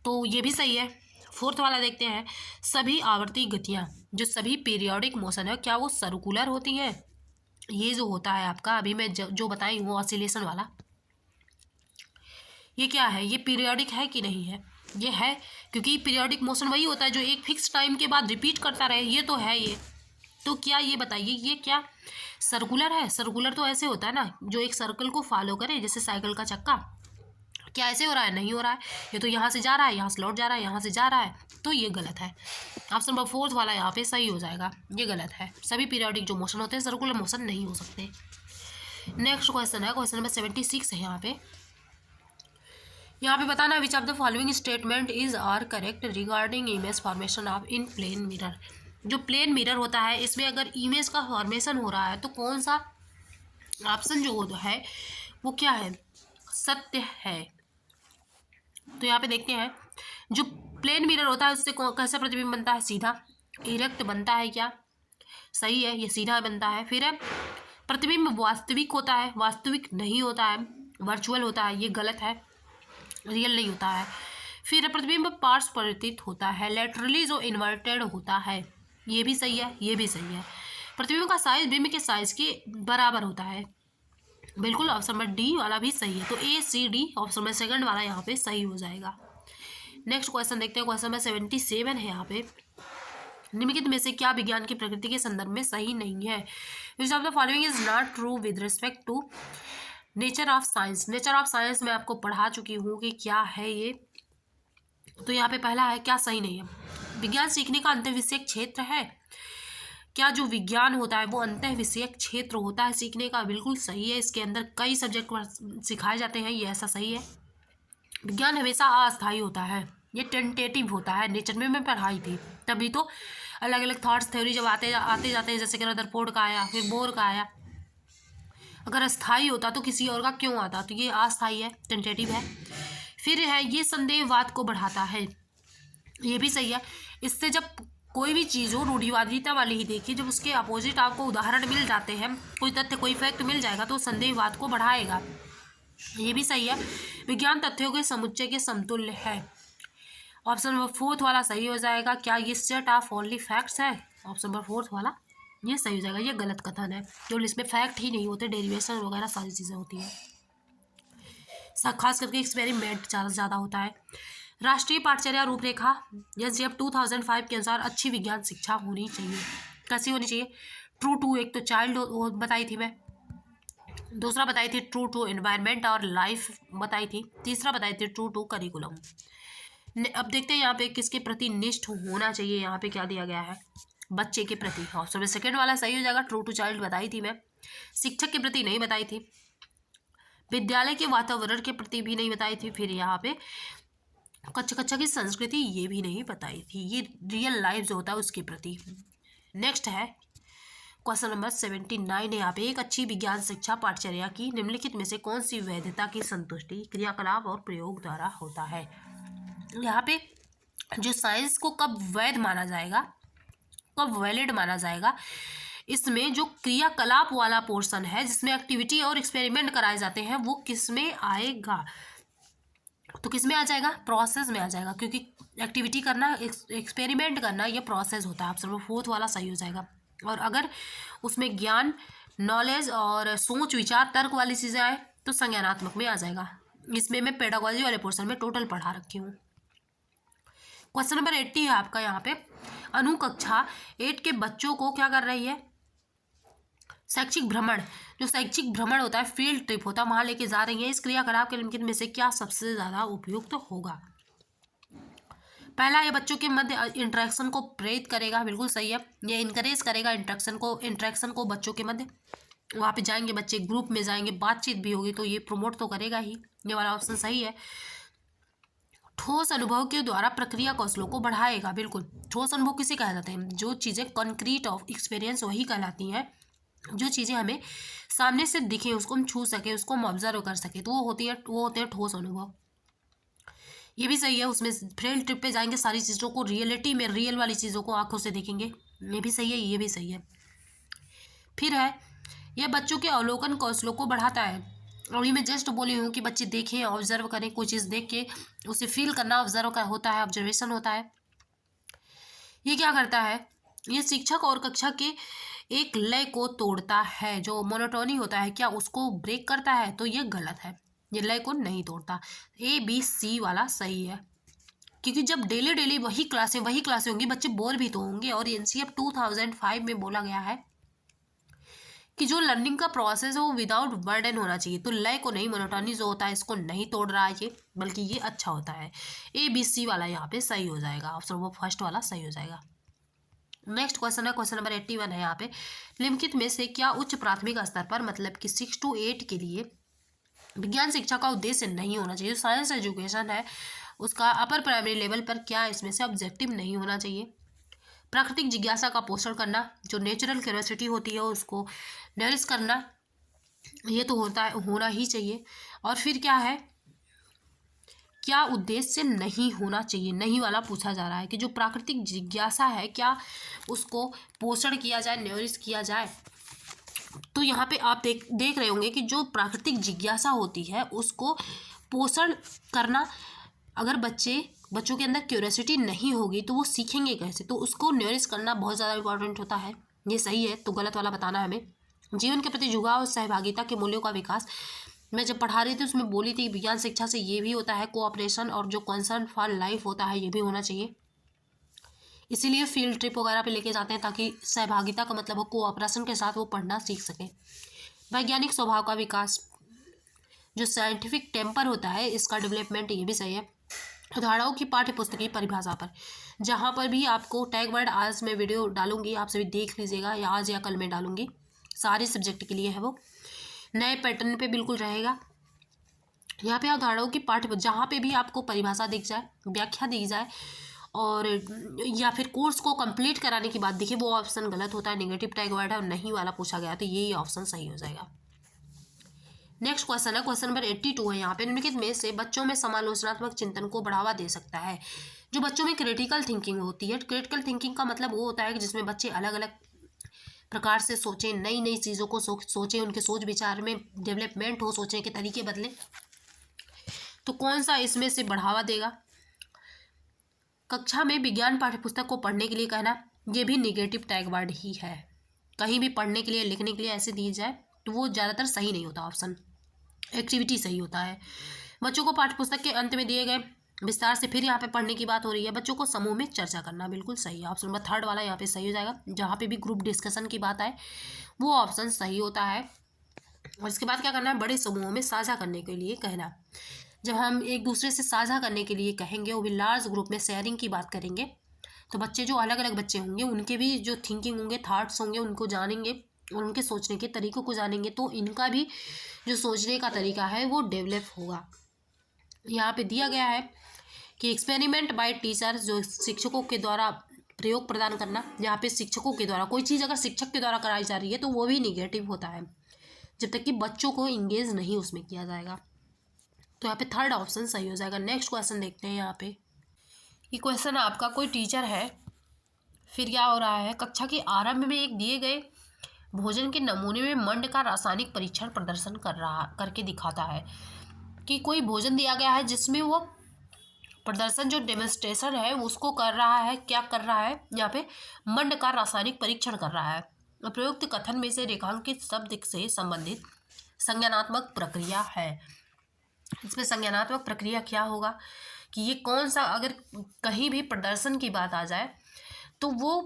तो ये भी सही है। फोर्थ वाला देखते हैं, सभी आवर्ती गतियाँ, जो सभी पीरियोडिक मोशन है, क्या वो सर्कुलर होती हैं। ये जो होता है आपका अभी मैं जो बताई हूँ ऑसिलेशन वाला, ये क्या है, ये पीरियोडिक है कि नहीं है, ये है, क्योंकि पीरियोडिक मोशन वही होता है जो एक फिक्स टाइम के बाद रिपीट करता रहे, ये तो है ये। तो क्या ये बताइए, ये क्या सर्कुलर है। सर्कुलर तो ऐसे होता है ना, जो एक सर्कल को फॉलो करे, जैसे साइकिल का चक्का। क्या ऐसे हो रहा है, नहीं हो रहा है, ये तो यहाँ से जा रहा है, यहाँ से लौट जा रहा है, यहाँ से जा रहा है, तो ये गलत है। ऑप्शन नंबर फोर्थ वाला यहाँ पे सही हो जाएगा, ये गलत है। सभी पीरियोडिक जो मोशन होते हैं सर्कुलर मोशन नहीं हो सकते। नेक्स्ट क्वेश्चन है, क्वेश्चन नंबर 76 है। यहाँ पे बताना, which of the following statement is are correct regarding image formation of in plane mirror. जो प्लेन मिरर होता है इसमें अगर इमेज का फॉर्मेशन हो रहा है तो कौन सा ऑप्शन जो है वो क्या है, सत्य है। तो यहाँ पे देखते हैं, जो प्लेन मिरर होता है उससे कैसा प्रतिबिंब बनता है, सीधा इरेक्ट बनता है, क्या सही है, ये सीधा बनता है। फिर प्रतिबिंब वास्तविक होता है, वास्तविक नहीं होता है, वर्चुअल होता है, ये गलत है, रियल नहीं होता है। फिर प्रतिबिंब पार्श्वपरिवर्तित होता है, लेटरली जो इन्वर्टेड होता है, ये भी सही है, ये भी सही है। प्रतिबिंब का साइज बिंब के साइज के बराबर होता है, बिल्कुल ऑप्शन नंबर डी वाला भी सही है। तो A C D option number second वाला यहाँ पे सही हो जाएगा। नेक्स्ट क्वेश्चन देखते हैं, क्वेश्चन नंबर 77 है। यहाँ पे निम्नलिखित में से क्या विज्ञान की प्रकृति के संदर्भ में सही नहीं है। Which of the following is not true with respect to nature of science. Nature of science में आपको पढ़ा चुकी हूँ कि क्या है ये। तो यहाँ पे पहला है, क्या सही नहीं है, विज्ञान सीखने का अंतःविषयक क्षेत्र है। क्या जो विज्ञान होता है वो अंतःविषयक क्षेत्र होता है सीखने का, बिल्कुल सही है। इसके अंदर कई सब्जेक्ट सिखाए जाते हैं, ये ऐसा सही है। विज्ञान हमेशा अस्थायी होता है, ये टेंटेटिव होता है, नेचर में मैं पढ़ाई थी तभी तो। अलग अलग थॉट्स थ्योरी जब आते जाते हैं, जैसे कि रदरफोर्ड का आया, फिर बोर का आया। अगर अस्थायी होता तो किसी और का क्यों आता, तो ये अस्थायी है, टेंटेटिव है। फिर है, ये संदेहवाद को बढ़ाता है, ये भी सही है। इससे जब कोई भी चीज़ हो रूढ़िवादिता वाली ही देखिए, जब उसके अपोजिट आपको उदाहरण मिल जाते हैं, कोई तथ्य कोई फैक्ट मिल जाएगा तो संदेहवाद को बढ़ाएगा, ये भी सही है। विज्ञान तथ्यों के समुच्चय के समतुल्य है, ऑप्शन नंबर फोर्थ वाला सही हो जाएगा। क्या ये सेट ऑफ ओनली फैक्ट्स है, ऑप्शन नंबर फोर्थ वाला ये सही हो जाएगा, ये गलत कथन है, केवल इसमें फैक्ट ही नहीं होते, डेरिवेशन वगैरह सारी चीज़ें होती हैं। खास करके एक्सपेरिमेंट ज़्यादा होता है। राष्ट्रीय पाठचर्या रूपरेखा एनसीईआरटी 2005 के अनुसार अच्छी विज्ञान शिक्षा होनी चाहिए। कैसी होनी चाहिए? ट्रू टू, एक तो चाइल्ड बताई थी मैं, दूसरा बताई थी ट्रू टू एनवायरनमेंट और लाइफ बताई थी, तीसरा बताई थी ट्रू टू करिकुलम। अब देखते हैं यहाँ पे किसके प्रति निष्ठ होना चाहिए। यहाँ पे क्या दिया गया है? बच्चे के प्रति। ऑप्शन में सेकेंड वाला सही हो जाएगा। ट्रू टू चाइल्ड बताई थी मैं, शिक्षक के प्रति नहीं बताई थी, विद्यालय के वातावरण के प्रति भी नहीं बताई थी, फिर यहाँ पे कच्चा की संस्कृति ये भी नहीं बताई थी। ये रियल लाइफ जो होता है उसके प्रति। नेक्स्ट है क्वेश्चन नंबर 79 है यहाँ पे, एक अच्छी विज्ञान शिक्षा पाठचर्या की निम्नलिखित में से कौन सी वैधता की संतुष्टि क्रियाकलाप और प्रयोग द्वारा होता है? यहाँ पे जो साइंस को कब वैध माना जाएगा, कब वैलिड माना जाएगा, इसमें जो क्रियाकलाप वाला पोर्शन है जिसमें एक्टिविटी और एक्सपेरिमेंट कराए जाते हैं वो किस में आएगा? तो किस में आ जाएगा? प्रोसेस में आ जाएगा, क्योंकि एक्टिविटी करना, एक्सपेरिमेंट करना ये प्रोसेस होता है। ऑप्शन में फोर्थ वाला सही हो जाएगा। और अगर उसमें ज्ञान, नॉलेज और सोच विचार तर्क वाली चीज़ें आए तो संज्ञानात्मक में आ जाएगा। इसमें मैं पेडागोजी वाले पोर्शन में टोटल पढ़ा रखी हूँ। क्वेश्चन नंबर 80 है आपका यहाँ पे, अनुकक्षा 8 के बच्चों को क्या कर रही है? शैक्षिक भ्रमण, जो शैक्षिक भ्रमण होता है, फील्ड ट्रिप होता है, वहाँ लेके जा रही है। इस क्रियाकलाप के निम्नलिखित में से क्या सबसे ज़्यादा उपयुक्त होगा? पहला, ये बच्चों के मध्य इंटरेक्शन को प्रेरित करेगा, बिल्कुल सही है। ये इनकरेज करेगा इंटरेक्शन को बच्चों के मध्य। वहाँ पे जाएंगे बच्चे, ग्रुप में जाएंगे, बातचीत भी होगी, तो ये प्रमोट तो करेगा ही। ये वाला ऑप्शन सही है। ठोस अनुभव के द्वारा प्रक्रिया कौशलों को बढ़ाएगा, बिल्कुल। ठोस अनुभव किसे कहा जाता है? जो चीज़ें कॉन्क्रीट ऑफ एक्सपीरियंस वही कहलाती हैं, जो चीज़ें हमें सामने से दिखें, उसको हम छू सके, उसको हम ऑब्जर्व कर सके, तो वो होते हैं ठोस अनुभव। ये भी सही है। उसमें फील्ड ट्रिप पे जाएंगे, सारी चीज़ों को रियलिटी में, रियल वाली चीज़ों को आंखों से देखेंगे, ये भी सही है, ये भी सही है। फिर है, यह बच्चों के अवलोकन कौशलों को बढ़ाता है। अभी मैं जस्ट बोली हूँ कि बच्चे देखें, ऑब्जर्व करें, कोई चीज़ देख के उसे फील करना ऑब्जर्व का होता है, ऑब्जर्वेशन होता है। ये क्या करता है? ये शिक्षक और कक्षा के एक लय को तोड़ता है। जो मोनोटोनी होता है क्या उसको ब्रेक करता है? तो ये गलत है, ये लय को नहीं तोड़ता। ABC वाला सही है, क्योंकि जब डेली डेली वही क्लासें होंगी, बच्चे बोर भी तो होंगे। और एनसीईआरटी 2005 में बोला गया है कि जो लर्निंग का प्रोसेस है वो विदाउट बर्डन होना चाहिए। तो लय को नहीं, मोनोटोनी जो होता है इसको नहीं तोड़ रहा है ये, बल्कि ये अच्छा होता है। ABC वाला यहाँ पे सही हो जाएगा, ऑप्शन वो फर्स्ट वाला सही हो जाएगा। नेक्स्ट क्वेश्चन है, क्वेश्चन नंबर 81 है यहाँ पे, निम्नलिखित में से क्या उच्च प्राथमिक स्तर पर, मतलब कि 6 to 8 के लिए विज्ञान शिक्षा का उद्देश्य नहीं होना चाहिए? साइंस एजुकेशन है उसका अपर प्राइमरी लेवल पर क्या इसमें से ऑब्जेक्टिव नहीं होना चाहिए? प्राकृतिक जिज्ञासा का पोषण करना, जो नेचुरल क्यूरियोसिटी होती है उसको नरिश करना, ये तो होना ही चाहिए। और फिर क्या है, क्या उद्देश्य नहीं होना चाहिए? नहीं वाला पूछा जा रहा है कि जो प्राकृतिक जिज्ञासा है क्या उसको पोषण किया जाए, नरिश किया जाए? तो यहाँ पे आप देख रहे होंगे कि जो प्राकृतिक जिज्ञासा होती है उसको पोषण करना, अगर बच्चों के अंदर क्यूरियोसिटी नहीं होगी तो वो सीखेंगे कैसे? तो उसको नरिश करना बहुत ज़्यादा इंपॉर्टेंट होता है। ये सही है, तो गलत वाला बताना है हमें। जीवन के प्रति झुकाव और सहभागिता के मूल्यों का विकास, मैं जब पढ़ा रही थी उसमें बोली थी विज्ञान शिक्षा से ये भी होता है, कोऑपरेशन और जो कंसर्न फॉर लाइफ होता है ये भी होना चाहिए। इसीलिए फील्ड ट्रिप वगैरह पे लेके जाते हैं, ताकि सहभागिता का मतलब हो कोऑपरेशन के साथ वो पढ़ना सीख सकें। वैज्ञानिक स्वभाव का विकास, जो साइंटिफिक टेम्पर होता है इसका डेवलपमेंट, ये भी सही है। उदाहरणों की पाठ्य पुस्तकीय परिभाषा पर, जहाँ पर भी आपको टैग वर्ड आज मैं वीडियो डालूंगी, आप सभी देख लीजिएगा, या आज या कल मैं डालूंगी, सारे सब्जेक्ट के लिए है वो, नए पैटर्न पे बिल्कुल रहेगा। यहाँ पे उदाहरणों की पाठ्य, जहाँ पे भी आपको परिभाषा दिख जाए, व्याख्या दी जाए, और या फिर कोर्स को कंप्लीट कराने की बात दिखे, वो ऑप्शन गलत होता है, नेगेटिव टैग वर्ड है और नहीं वाला पूछा गया, तो यही ऑप्शन सही हो जाएगा। नेक्स्ट क्वेश्चन है, क्वेश्चन नंबर 82 है यहाँ पे, निम्नलिखित में से बच्चों में समालोचनात्मक चिंतन को बढ़ावा दे सकता है? जो बच्चों में क्रिटिकल थिंकिंग होती है, क्रिटिकल थिंकिंग का मतलब वो होता है कि जिसमें बच्चे अलग अलग प्रकार से सोचें, नई नई चीज़ों को सोचें, उनके सोच विचार में डेवलपमेंट हो, सोचने के तरीके बदलें। तो कौन सा इसमें से बढ़ावा देगा? कक्षा में विज्ञान पाठ्यपुस्तक को पढ़ने के लिए कहना, ये भी नेगेटिव टैग वर्ड ही है। कहीं भी पढ़ने के लिए, लिखने के लिए ऐसे दी जाए तो वो ज़्यादातर सही नहीं होता ऑप्शन, एक्टिविटी सही होता है। बच्चों को पाठ्य पुस्तक के अंत में दिए गए विस्तार से फिर यहाँ पे पढ़ने की बात हो रही है। बच्चों को समूह में चर्चा करना, बिल्कुल सही है। ऑप्शन नंबर थर्ड वाला यहाँ पे सही हो जाएगा। जहाँ पे भी ग्रुप डिस्कशन की बात आए वो ऑप्शन सही होता है। और इसके बाद क्या करना है, बड़े समूहों में साझा करने के लिए कहना। जब हम एक दूसरे से साझा करने के लिए कहेंगे, वो भी लार्ज ग्रुप में शेयरिंग की बात करेंगे, तो बच्चे जो अलग अलग बच्चे होंगे उनके भी जो थिंकिंग होंगे, थाट्स होंगे, उनको जानेंगे और उनके सोचने के तरीक़ों को जानेंगे, तो इनका भी जो सोचने का तरीका है वो डेवलप होगा। यहाँ पे दिया गया है कि एक्सपेरिमेंट बाय टीचर, जो शिक्षकों के द्वारा प्रयोग प्रदान करना। यहाँ पे शिक्षकों के द्वारा कोई चीज़ अगर शिक्षक के द्वारा कराई जा रही है तो वो भी निगेटिव होता है, जब तक कि बच्चों को इंगेज नहीं उसमें किया जाएगा। तो यहाँ पे थर्ड ऑप्शन सही हो जाएगा। नेक्स्ट क्वेश्चन देखते हैं। यहाँ पे ये क्वेश्चन आपका, कोई टीचर है, फिर क्या हो रहा है, कक्षा के आरंभ में एक दिए गए भोजन के नमूने में मंड का रासायनिक परीक्षण प्रदर्शन करके दिखाता है। कि कोई भोजन दिया गया है जिसमें वो प्रदर्शन, जो डेमोन्स्ट्रेशन है उसको कर रहा है, क्या कर रहा है, यहाँ पे मंड का रासायनिक परीक्षण कर रहा है। प्रयुक्त कथन में से रेखांकित शब्द से संबंधित संज्ञानात्मक प्रक्रिया है। इसमें संज्ञानात्मक प्रक्रिया क्या होगा कि ये कौन सा, अगर कहीं भी प्रदर्शन की बात आ जाए तो वो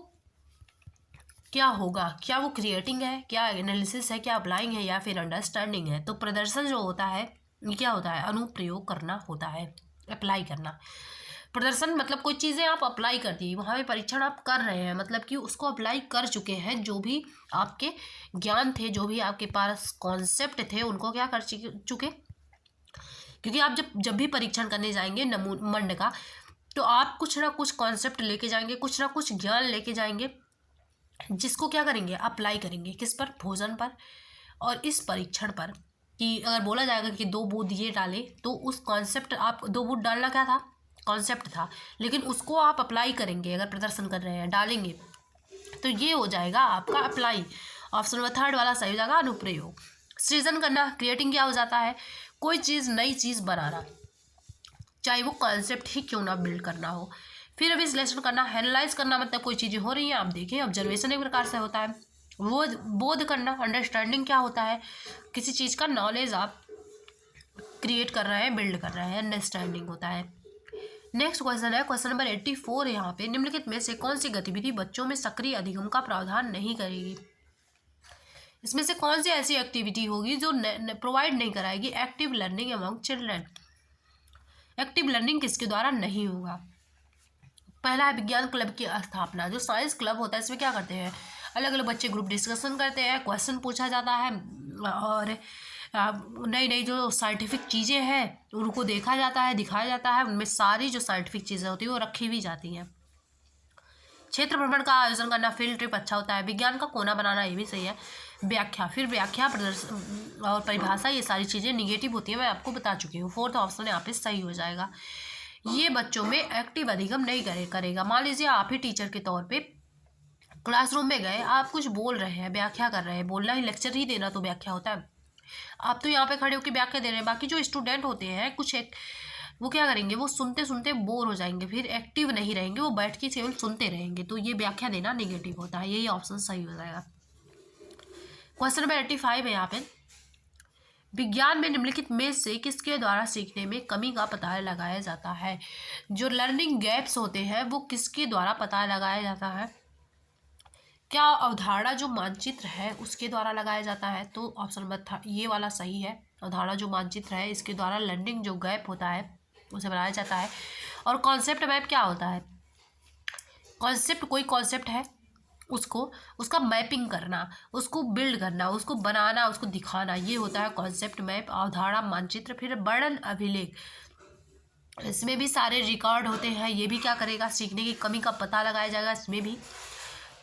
क्या होगा, क्या वो क्रिएटिंग है, क्या एनालिसिस है, क्या अप्लाइंग है, या फिर अंडरस्टैंडिंग है। तो प्रदर्शन जो होता है ये क्या होता है, अनुप्रयोग करना होता है, अप्लाई करना। प्रदर्शन मतलब कोई चीज़ें आप अप्लाई कर दी, वहाँ पे परीक्षण आप कर रहे हैं, मतलब कि उसको अप्लाई कर चुके हैं। जो भी आपके ज्ञान थे, जो भी आपके पास कॉन्सेप्ट थे, उनको क्या कर चुके। क्योंकि आप जब भी परीक्षण करने जाएंगे मंड का, तो आप कुछ ना कुछ कॉन्सेप्ट लेके जाएंगे, कुछ ना कुछ ज्ञान लेके जाएंगे, जिसको क्या करेंगे, अप्लाई करेंगे। किस पर, भोजन पर और इस परीक्षण पर। कि अगर बोला जाएगा कि 2 बूंद ये डाले, तो उस कॉन्सेप्ट, आप 2 बूंद डालना क्या था, कॉन्सेप्ट था, लेकिन उसको आप अप्लाई करेंगे, अगर प्रदर्शन कर रहे हैं, डालेंगे, तो ये हो जाएगा आपका अप्लाई। ऑप्शन नंबर थर्ड वाला सही हो जाएगा, अनुप्रयोग। सृजन करना, क्रिएटिंग क्या हो जाता है, कोई चीज़, नई चीज़ बनाना, चाहे वो कॉन्सेप्ट ही क्यों ना बिल्ड करना हो। फिर अब विश्लेषण करना, एनालाइज करना, मतलब कोई चीज़ें हो रही हैं, आप देखें, ऑब्जर्वेशन एक प्रकार से होता है। वो बोध करना, अंडरस्टैंडिंग क्या होता है, किसी चीज़ का नॉलेज आप क्रिएट कर रहे हैं, बिल्ड कर रहे हैं, अंडरस्टैंडिंग होता है। नेक्स्ट क्वेश्चन है, क्वेश्चन नंबर 84 यहाँ पे, निम्नलिखित में से कौन सी गतिविधि बच्चों में सक्रिय अधिगम का प्रावधान नहीं करेगी। इसमें से कौन सी ऐसी एक्टिविटी होगी जो प्रोवाइड नहीं कराएगी active learning among children. Active learning किसके द्वारा नहीं होगा। पहला है विज्ञान क्लब की स्थापना। जो साइंस क्लब होता है, इसमें क्या करते हैं, अलग अलग बच्चे ग्रुप डिस्कशन करते हैं, क्वेश्चन पूछा जाता है, और नई नई जो साइंटिफिक चीज़ें हैं उनको देखा जाता है, दिखाया जाता है। उनमें सारी जो साइंटिफिक चीज़ें होती हैं वो रखी भी जाती हैं। क्षेत्र भ्रमण का आयोजन करना, फील्ड ट्रिप अच्छा होता है। विज्ञान का कोना बनाना, ये भी सही है। व्याख्या, फिर व्याख्या, प्रदर्शन और परिभाषा, ये सारी चीज़ें निगेटिव होती हैं, मैं आपको बता चुकी हूँ। फोर्थ ऑप्शन यहाँ पे सही हो जाएगा। ये बच्चों में एक्टिव अधिगम नहीं करेगा। मान लीजिए आप ही टीचर के तौर पे क्लासरूम में गए, आप कुछ बोल रहे हैं, व्याख्या कर रहे हैं। बोलना ही, लेक्चर ही देना तो व्याख्या होता है। आप तो यहाँ पे खड़े होकर व्याख्या दे रहे हैं, बाकी जो स्टूडेंट होते हैं कुछ एक, वो क्या करेंगे, वो सुनते सुनते बोर हो जाएंगे, फिर एक्टिव नहीं रहेंगे, वो बैठ के केवल सुनते रहेंगे। तो ये व्याख्या देना निगेटिव होता है, यही ऑप्शन सही हो जाएगा। क्वेश्चन नंबर 85 है यहाँ पे, विज्ञान में निम्नलिखित में से किसके द्वारा सीखने में कमी का पता लगाया जाता है। जो लर्निंग गैप्स होते हैं वो किसके द्वारा पता लगाया जाता है। क्या अवधारणा जो मानचित्र है उसके द्वारा लगाया जाता है। तो ऑप्शन नंबर ये वाला सही है। अवधारणा जो मानचित्र है इसके द्वारा लर्निंग जो गैप होता है उसे बनाया जाता है। और कॉन्सेप्ट मैप क्या होता है, कॉन्सेप्ट, कोई कॉन्सेप्ट है उसको, उसका मैपिंग करना, उसको बिल्ड करना, उसको बनाना, उसको दिखाना, ये होता है कॉन्सेप्ट मैप। अवधारणा मानचित्र। फिर वर्णन अभिलेख, इसमें भी सारे रिकॉर्ड होते हैं, ये भी क्या करेगा, सीखने की कमी का पता लगाया जाएगा इसमें भी।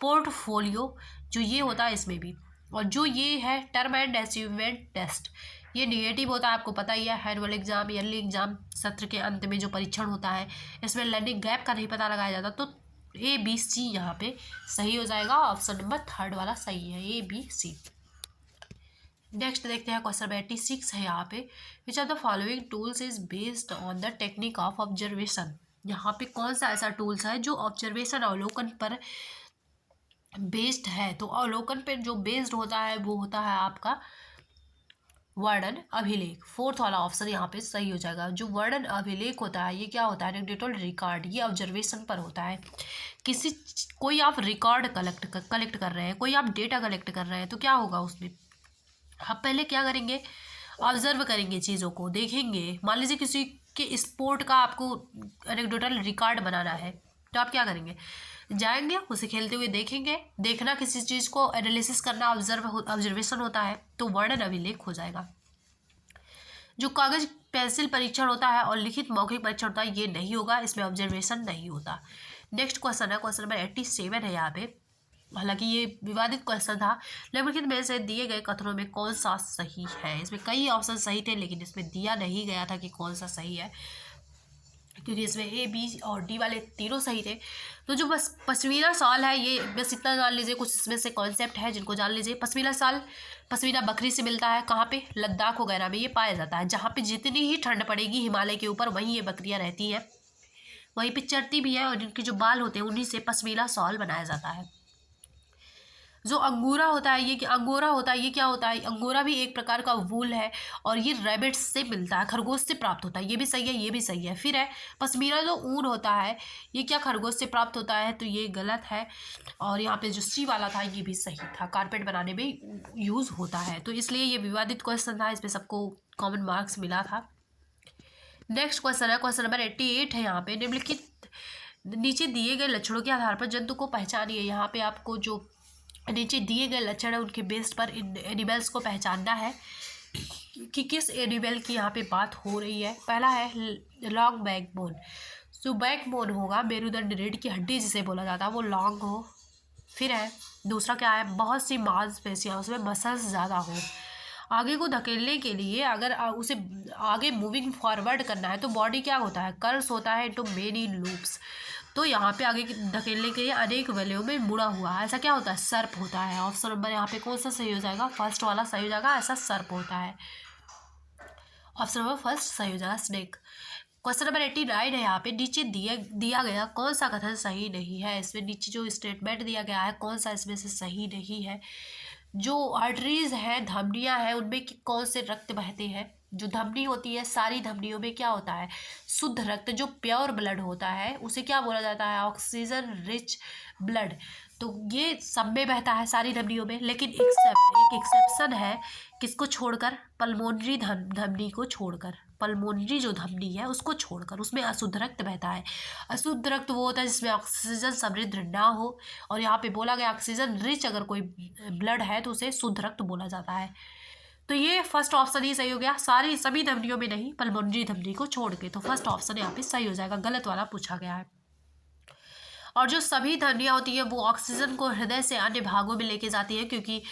पोर्टफोलियो जो ये होता है इसमें भी। और जो ये है टर्म एंड अचीवमेंट टेस्ट, ये निगेटिव होता है, आपको पता ही है। एनुअल एग्जाम, ईयरली एग्जाम, सत्र के अंत में जो परीक्षण होता है, इसमें लर्निंग गैप का नहीं पता लगाया जाता। तो ABC यहाँ पे सही हो जाएगा। ऑप्शन नंबर थर्ड वाला सही है, ABC। नेक्स्ट देखते हैं क्वेश्चन 86 है यहाँ पे, विच of the following tools is based on the technique of observation. यहाँ पे कौन सा ऐसा टूल्स है जो ऑब्जर्वेशन, अवलोकन पर बेस्ड है। तो अवलोकन पर जो बेस्ड होता है वो होता है आपका वर्णन अभिलेख, फोर्थ वाला ऑप्शन यहाँ पे सही हो जाएगा। जो वर्णन अभिलेख होता है ये क्या होता है, एनेक्डोटल रिकॉर्ड, ये ऑब्जर्वेशन पर होता है। कोई आप रिकॉर्ड कलेक्ट कर रहे हैं, कोई आप डेटा कलेक्ट कर रहे हैं, तो क्या होगा उसमें, आप पहले क्या करेंगे, ऑब्जर्व करेंगे, चीज़ों को देखेंगे। मान लीजिए किसी के स्पोर्ट का आपको एनेक्डोटल रिकॉर्ड बनाना है, तो आप क्या करेंगे, जाएंगे उसे खेलते हुए देखेंगे। देखना किसी चीज़ को एनालिसिस करना ऑब्जर्वेशन होता है, तो वर्णन अभिलेख हो जाएगा। जो कागज पेंसिल परीक्षण होता है और लिखित मौखिक परीक्षण होता है ये नहीं होगा, इसमें ऑब्जर्वेशन नहीं होता। नेक्स्ट क्वेश्चन है, क्वेश्चन नंबर 87 है यहाँ पे। हालांकि ये विवादित क्वेश्चन था। निम्नलिखित में से दिए गए कथनों में कौन सा सही है। इसमें कई ऑप्शन सही थे लेकिन इसमें दिया नहीं गया था कि कौन सा सही है, क्योंकि इसमें ए बी और डी वाले तीनों सही थे। तो जो बस पश्मीना शॉल है, ये बस इतना जान लीजिए, कुछ इसमें से कॉन्सेप्ट है जिनको जान लीजिए। पश्मीना शॉल पश्मीना बकरी से मिलता है, कहाँ पे, लद्दाख वगैरह में ये पाया जाता है। जहाँ पे जितनी ही ठंड पड़ेगी हिमालय के ऊपर, वहीं ये बकरियाँ रहती हैं, वहीं पे चरती भी है, और इनके जो बाल होते हैं उन्हीं से पश्मीना शॉल बनाया जाता है। जो अंगोरा होता है, ये अंगोरा होता है, ये क्या होता है, अंगोरा भी एक प्रकार का वूल है और ये रैबिट से मिलता है, खरगोश से प्राप्त होता है। ये भी सही है, ये भी सही है। फिर है पश्मीना जो ऊन होता है, ये क्या खरगोश से प्राप्त होता है, तो ये गलत है। और यहाँ पे जो सी वाला था ये भी सही था, कारपेट बनाने में यूज़ होता है। तो इसलिए ये विवादित क्वेश्चन था, इसमें सबको कॉमन मार्क्स मिला था। नेक्स्ट क्वेश्चन है, क्वेश्चन नंबर 88 है यहाँ पे। निम्नलिखित नीचे दिए गए लक्षणों के आधार पर जंतु को पहचानिए। यहाँ पे आपको जो नीचे दिए गए लक्षण है उनके बेस पर इन एनिमल्स को पहचानना है कि किस एनिमल की यहाँ पे बात हो रही है। पहला है लॉन्ग बैकबोन। जो बैकबोन होगा, मेरुदंड रीढ़ की हड्डी जिसे बोला जाता है, वो लॉन्ग हो। फिर है दूसरा क्या है, बहुत सी मांसपेशियाँ, उसमें मसल्स ज़्यादा हो। आगे को धकेलने के लिए अगर उसे आगे मूविंग फॉरवर्ड करना है तो बॉडी क्या होता है, कर्व्स होता है इनटू मेनी लूप्स। तो यहाँ पे आगे धकेलने के लिए अनेक वलयों में मुड़ा हुआ है, ऐसा क्या होता है, सर्प होता है। ऑप्शन नंबर यहाँ पे कौन सा सही हो जाएगा, फर्स्ट वाला सही हो जाएगा, ऐसा सर्प होता है। ऑप्शन नंबर फर्स्ट सही हो जाएगा, स्नेक। क्वेश्चन नंबर 89 है यहाँ पे। नीचे दिया गया कौन सा कथन सही नहीं है। इसमें नीचे जो स्टेटमेंट दिया गया है कौन सा इसमें से सही नहीं है। जो आर्टरीज हैं, धमनियाँ हैं, उनमें कौन से रक्त बहते हैं। जो धमनी होती है, सारी धमनियों में क्या होता है, शुद्ध रक्त, जो प्योर ब्लड होता है उसे क्या बोला जाता है, ऑक्सीजन रिच ब्लड। तो ये सब में बहता है, सारी धमनियों में। लेकिन एक एक्सेप्शन है, किसको छोड़कर, पल्मोनरी धमनी को छोड़कर। पल्मोनरी जो धमनी है उसको छोड़कर, उसमें अशुद्ध रक्त बहता है। अशुद्ध रक्त वो होता है जिसमें ऑक्सीजन समृद्ध ना हो। और यहाँ पे बोला गया ऑक्सीजन रिच अगर कोई ब्लड है तो उसे शुद्ध रक्त बोला जाता है। तो ये फर्स्ट ऑप्शन ही सही हो गया, सभी धमनियों में नहीं, पल्मोनरी धमनी को छोड़ के। तो फर्स्ट ऑप्शन यहाँ पे सही हो जाएगा, गलत वाला पूछा गया है। और जो सभी धमनियाँ होती हैं वो ऑक्सीजन को हृदय से अन्य भागों में लेके जाती है, क्योंकि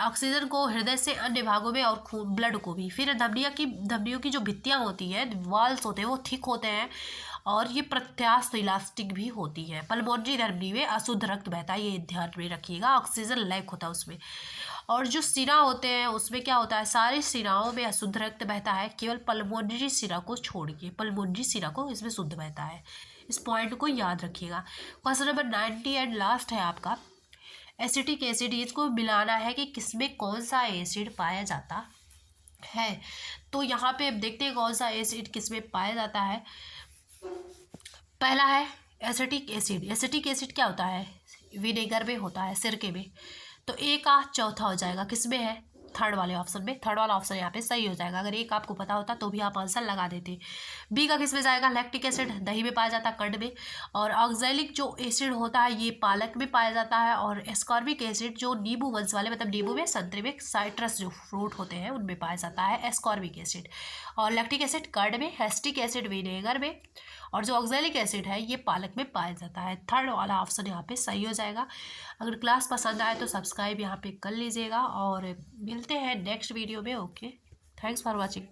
ऑक्सीजन को हृदय से अन्य भागों में और खून ब्लड को भी। फिर धमनियों की जो भित्तियाँ होती हैं, वॉल्स होते हैं, वो थिक होते हैं और ये प्रत्यास्थ इलास्टिक भी होती है। पल्मोनरी धमनी में अशुद्ध रक्त बहता है, ये ध्यान में रखिएगा, ऑक्सीजन लैक होता है उसमें। और जो सिरा होते हैं उसमें क्या होता है, सारी सिराओं में अशुद्ध रक्त बहता है, केवल पल्मोनरी सिरा को छोड़ के। पल्मोनरी सिरा को इसमें शुद्ध बहता है, इस पॉइंट को याद रखिएगा। क्वेश्चन नंबर 90 एंड लास्ट है आपका। एसिटिक एसिड, इसको मिलाना है कि किसमें कौन सा एसिड पाया जाता है। तो यहाँ पे अब देखते हैं कौन सा एसिड किसमें पाया जाता है। पहला है एसिटिक एसिड। एसिटिक एसिड क्या होता है, विनेगर में होता है, सिरके में। तो ए का चौथा हो जाएगा, किसमें है, थर्ड वाले ऑप्शन में। थर्ड वाला ऑप्शन यहाँ पे सही हो जाएगा। अगर एक आपको पता होता तो भी आप आंसर लगा देते। बी का किस में जाएगा, लैक्टिक एसिड, दही में पाया जाता है, कर्ड में। और ऑक्सैलिक जो एसिड होता है ये पालक में पाया जाता है। और एस्कॉर्बिक एसिड जो नींबू वंश वाले, मतलब नींबू में, संतरे में, साइट्रस जो फ्रूट होते हैं उनमें पाया जाता है एस्कॉर्बिक एसिड। और लैक्टिक एसिड कर्ड में, एसिटिक एसिड विनेगर में, और जो ऑक्सैलिक एसिड है ये पालक में पाया जाता है। थर्ड वाला ऑप्शन यहाँ पे सही हो जाएगा। अगर क्लास पसंद आए तो सब्सक्राइब यहाँ पे कर लीजिएगा और मिलते हैं नेक्स्ट वीडियो में। Okay, thanks for watching.